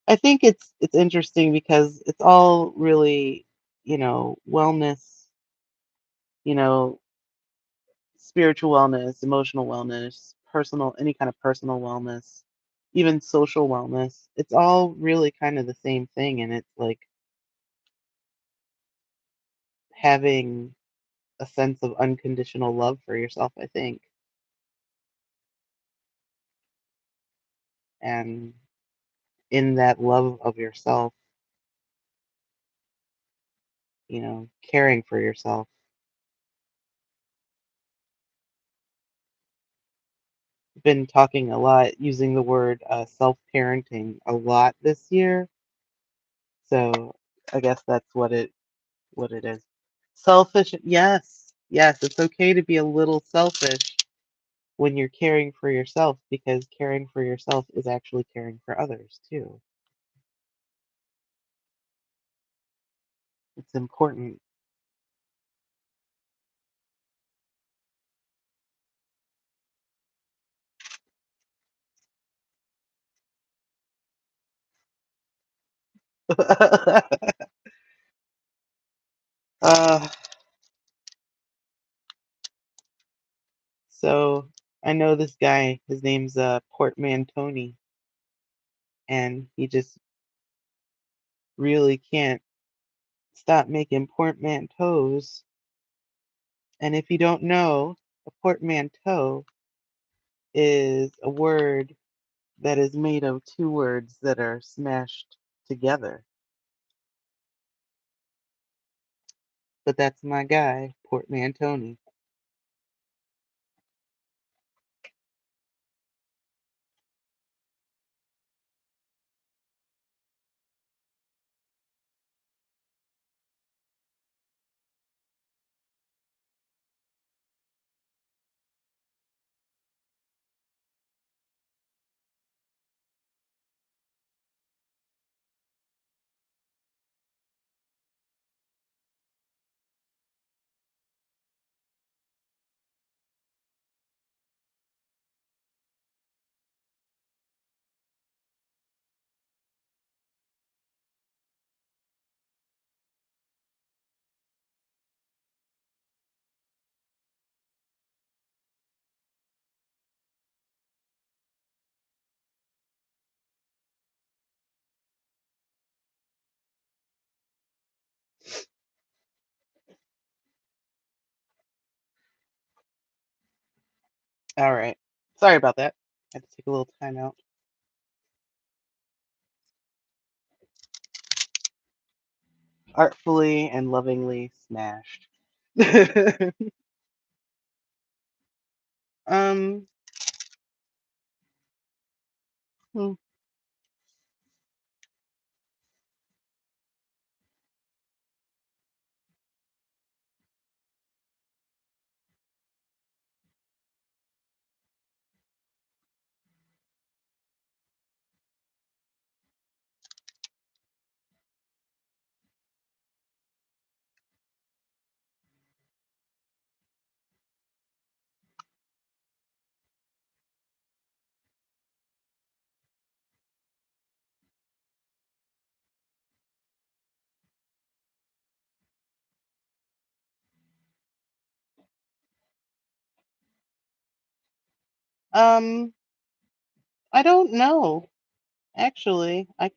I think it's interesting because it's all really, wellness, you know, spiritual wellness, emotional wellness, personal, any kind of personal wellness, even social wellness. It's all really kind of the same thing, and it's like having a sense of unconditional love for yourself, I think, and in that love of yourself, caring for yourself. Been talking a lot, using the word self-parenting a lot this year. So I guess that's what it is. Selfish, yes, yes, it's okay to be a little selfish when you're caring for yourself because caring for yourself is actually caring for others too. It's important. uh, so I know this guy. His name's Portman Tony, and he just really can't stop making portmanteaus. And if you don't know, a portmanteau is a word that is made of two words that are smashed together. But that's my guy, Portman Tony. All right. Sorry about that. I had to take a little time out. Artfully and lovingly smashed. um. hmm, Um. I don't know. Actually, I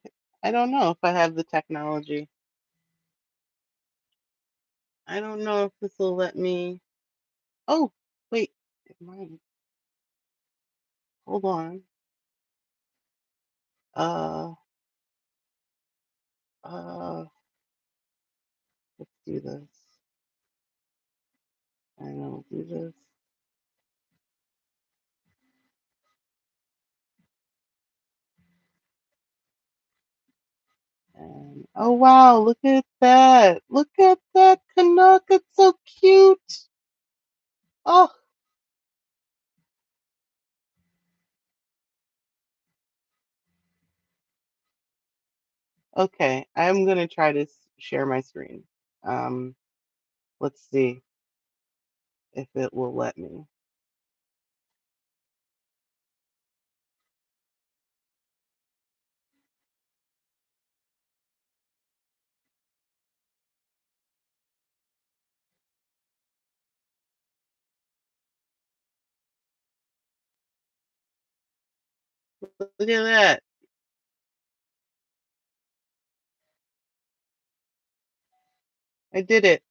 don't know if I have the technology. I don't know if this will let me. Oh, wait. It might. Hold on. Uh. Uh. Let's do this. And I'll do this. And oh wow, look at that. Look at that Canuck. It's so cute. Oh, okay. I'm gonna try to share my screen. Um, let's see if it will let me. Look at that. I did it.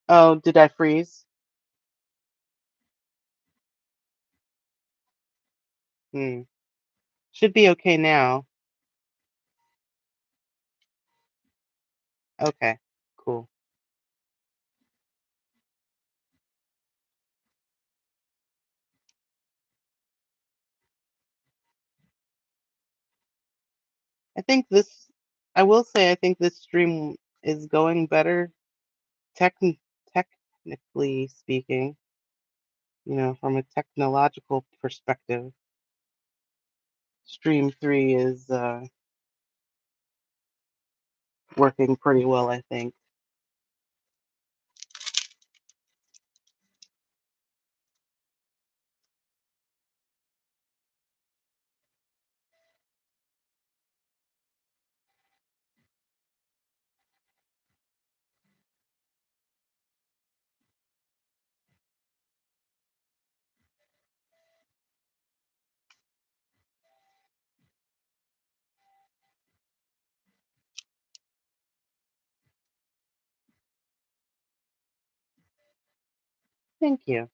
Oh, did I freeze? Hmm. Should be okay now. Okay, cool. I think this, I will say, I think this stream is going better, techn technically speaking, from a technological perspective. Stream 3 is working pretty well, I think. Thank you.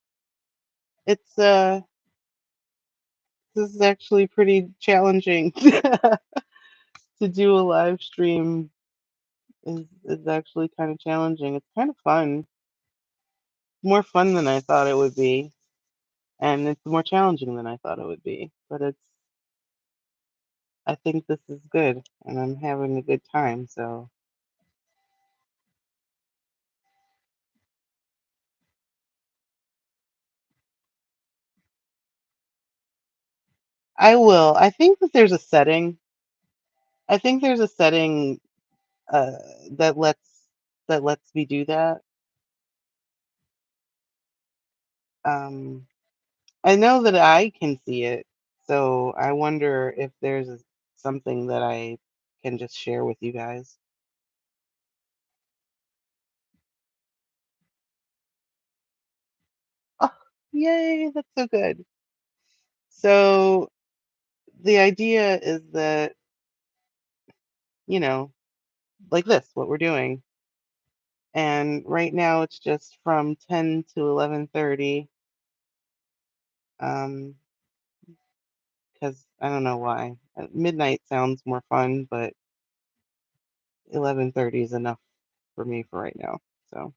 It's this is actually pretty challenging to do a live stream is actually kind of challenging. It's kind of fun. More fun than I thought it would be, and it's more challenging than I thought it would be. But I think this is good, and I'm having a good time. So I will. I think that there's a setting. I think there's a setting uh, that lets me do that. Um, I know that I can see it, so I wonder if something that I can just share with you guys. Oh, yay! That's so good. So the idea is that, you know, like this, what we're doing. And right now it's just from 10 to 11:30, because I don't know why. Midnight sounds more fun, but 11:30 is enough for me for right now. So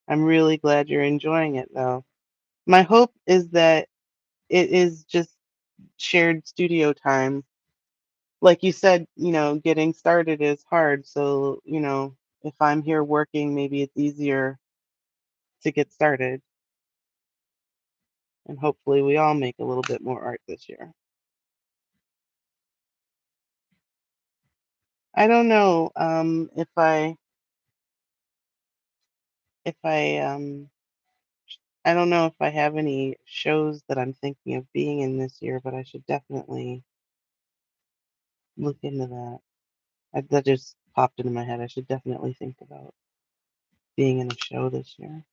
I'm really glad you're enjoying it, though. My hope is that it is just shared studio time. Like you said, getting started is hard. So, if I'm here working, maybe it's easier to get started. And hopefully we all make a little bit more art this year. I don't know if I don't know if I have any shows that I'm thinking of being in this year, but I should definitely look into that. That just popped into my head. I should definitely think about being in a show this year.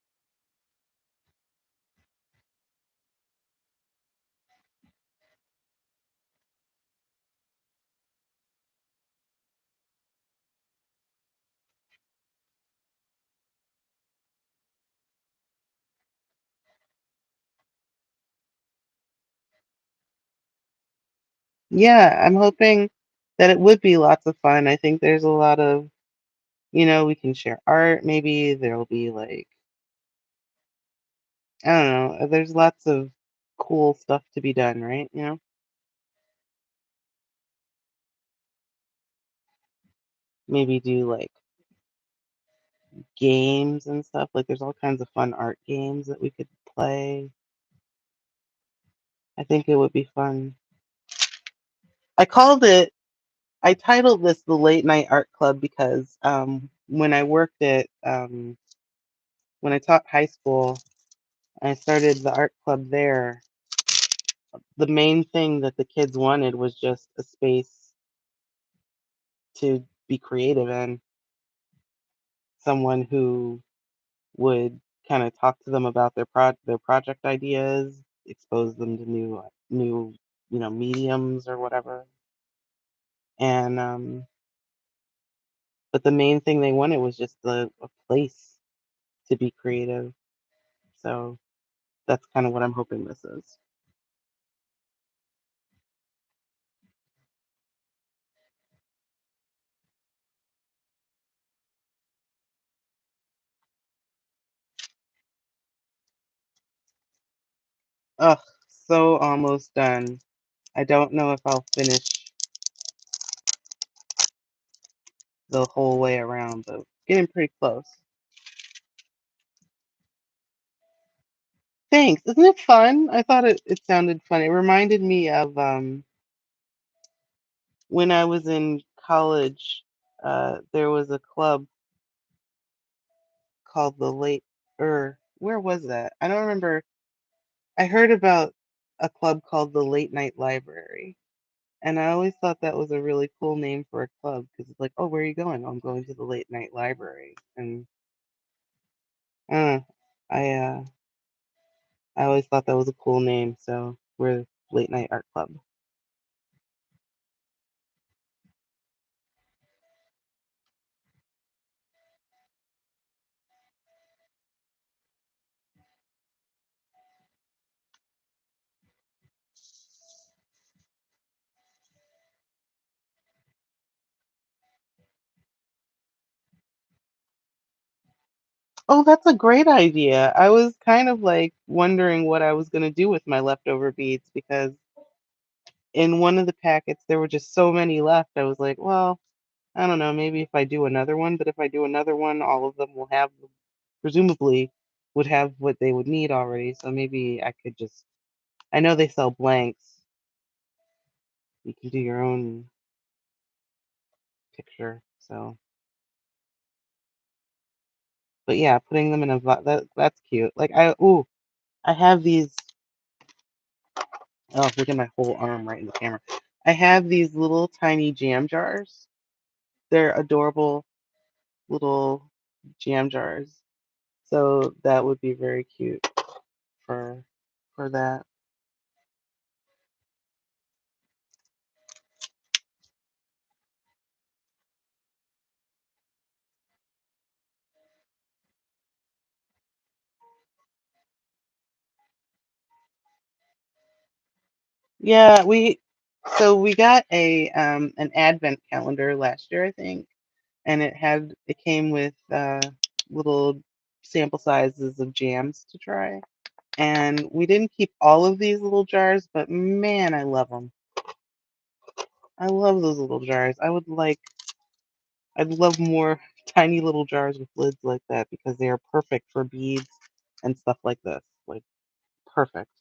Yeah, I'm hoping that it would be lots of fun. I think there's a lot of, we can share art. Maybe there'll be like, I don't know, there's lots of cool stuff to be done, right? Maybe do like games and stuff. Like there's all kinds of fun art games that we could play. I think it would be fun. I called it, I titled this the Late Night Art Club because when I taught high school, I started the art club there. The main thing that the kids wanted was just a space to be creative in, someone who would kind of talk to them about their project ideas, expose them to new mediums or whatever. And But the main thing they wanted was just a place to be creative. So that's kind of what I'm hoping this is. Ugh, so almost done. I don't know if I'll finish the whole way around, but getting pretty close. Thanks. Isn't it fun? I thought it sounded fun. It reminded me of when I was in college. There was a club called the Late where was that? I don't remember. I heard about a club called the Late Night Library, and I always thought that was a really cool name for a club because it's like, oh, where are you going? "Oh, I'm going to the Late Night Library, and uh, I uh, I always thought that was a cool name. So we're Late Night Art Club. Oh, that's a great idea. I was kind of like wondering what I was going to do with my leftover beads because in one of the packets there were just so many left. I was like, well, I don't know, maybe if I do another one, but if I do another one, all of them will have, presumably, would have what they would need already. So maybe I could just, I know they sell blanks. You can do your own picture. So, but yeah, putting them in a, that's cute. Like I have these. Oh, look at my whole arm right in the camera. I have these little tiny jam jars. They're adorable little jam jars. So that would be very cute for for that. Yeah, we got a an advent calendar last year, I think, and it came with little sample sizes of jams to try. And we didn't keep all of these little jars, but man, I love them. I love those little jars. I'd love more tiny little jars with lids like that because they are perfect for beads and stuff like this. Like perfect.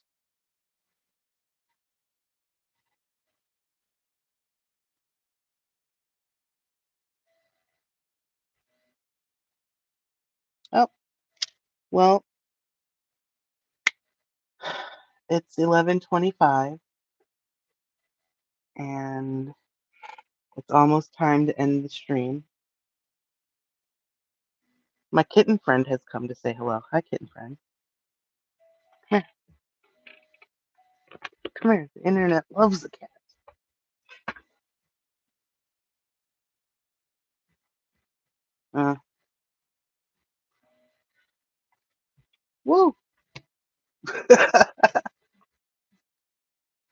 Oh, well, it's 11:25 and it's almost time to end the stream. My kitten friend has come to say hello. Hi, kitten friend. Come here. Come here. The internet loves the cat. Uh, woo!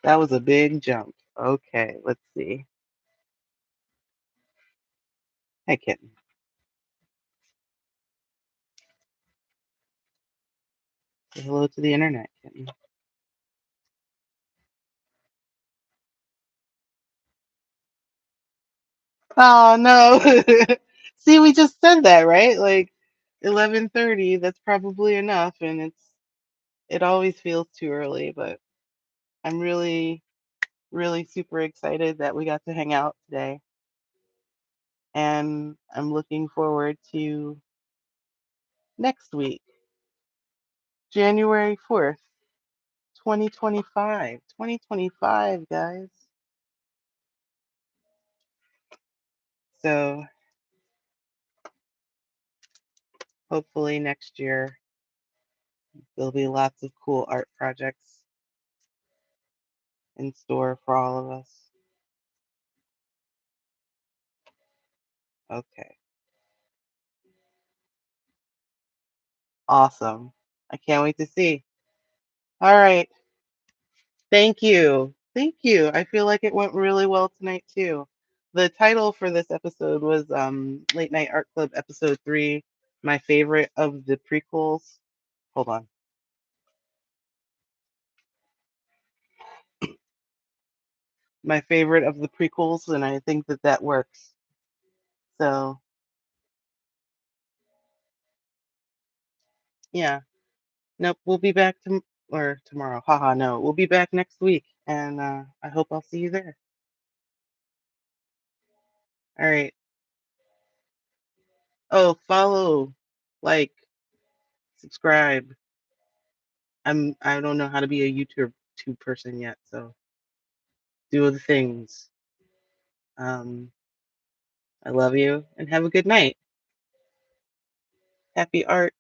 That was a big jump. Okay, let's see. Hey, kitten. Say hello to the internet, kitten. Oh no. See, we just said that, right? Like 11:30, that's probably enough and it always feels too early, but I'm really super excited that we got to hang out today and I'm looking forward to next week, January 4th, 2025. 2025, guys. So, hopefully next year there'll be lots of cool art projects in store for all of us. Okay. Awesome. I can't wait to see. All right. Thank you. Thank you. I feel like it went really well tonight too. The title for this episode was Late Night Art Club Episode 3, my favorite of the prequels. Hold on. My favorite of the prequels, and I think that that works. So, yeah. Nope, we'll be back or tomorrow. Haha, no. We'll be back next week, and I hope I'll see you there. All right. Oh, follow, like, subscribe. I don't know how to be a YouTube person yet, so do the things. Um, I love you and have a good night. Happy art.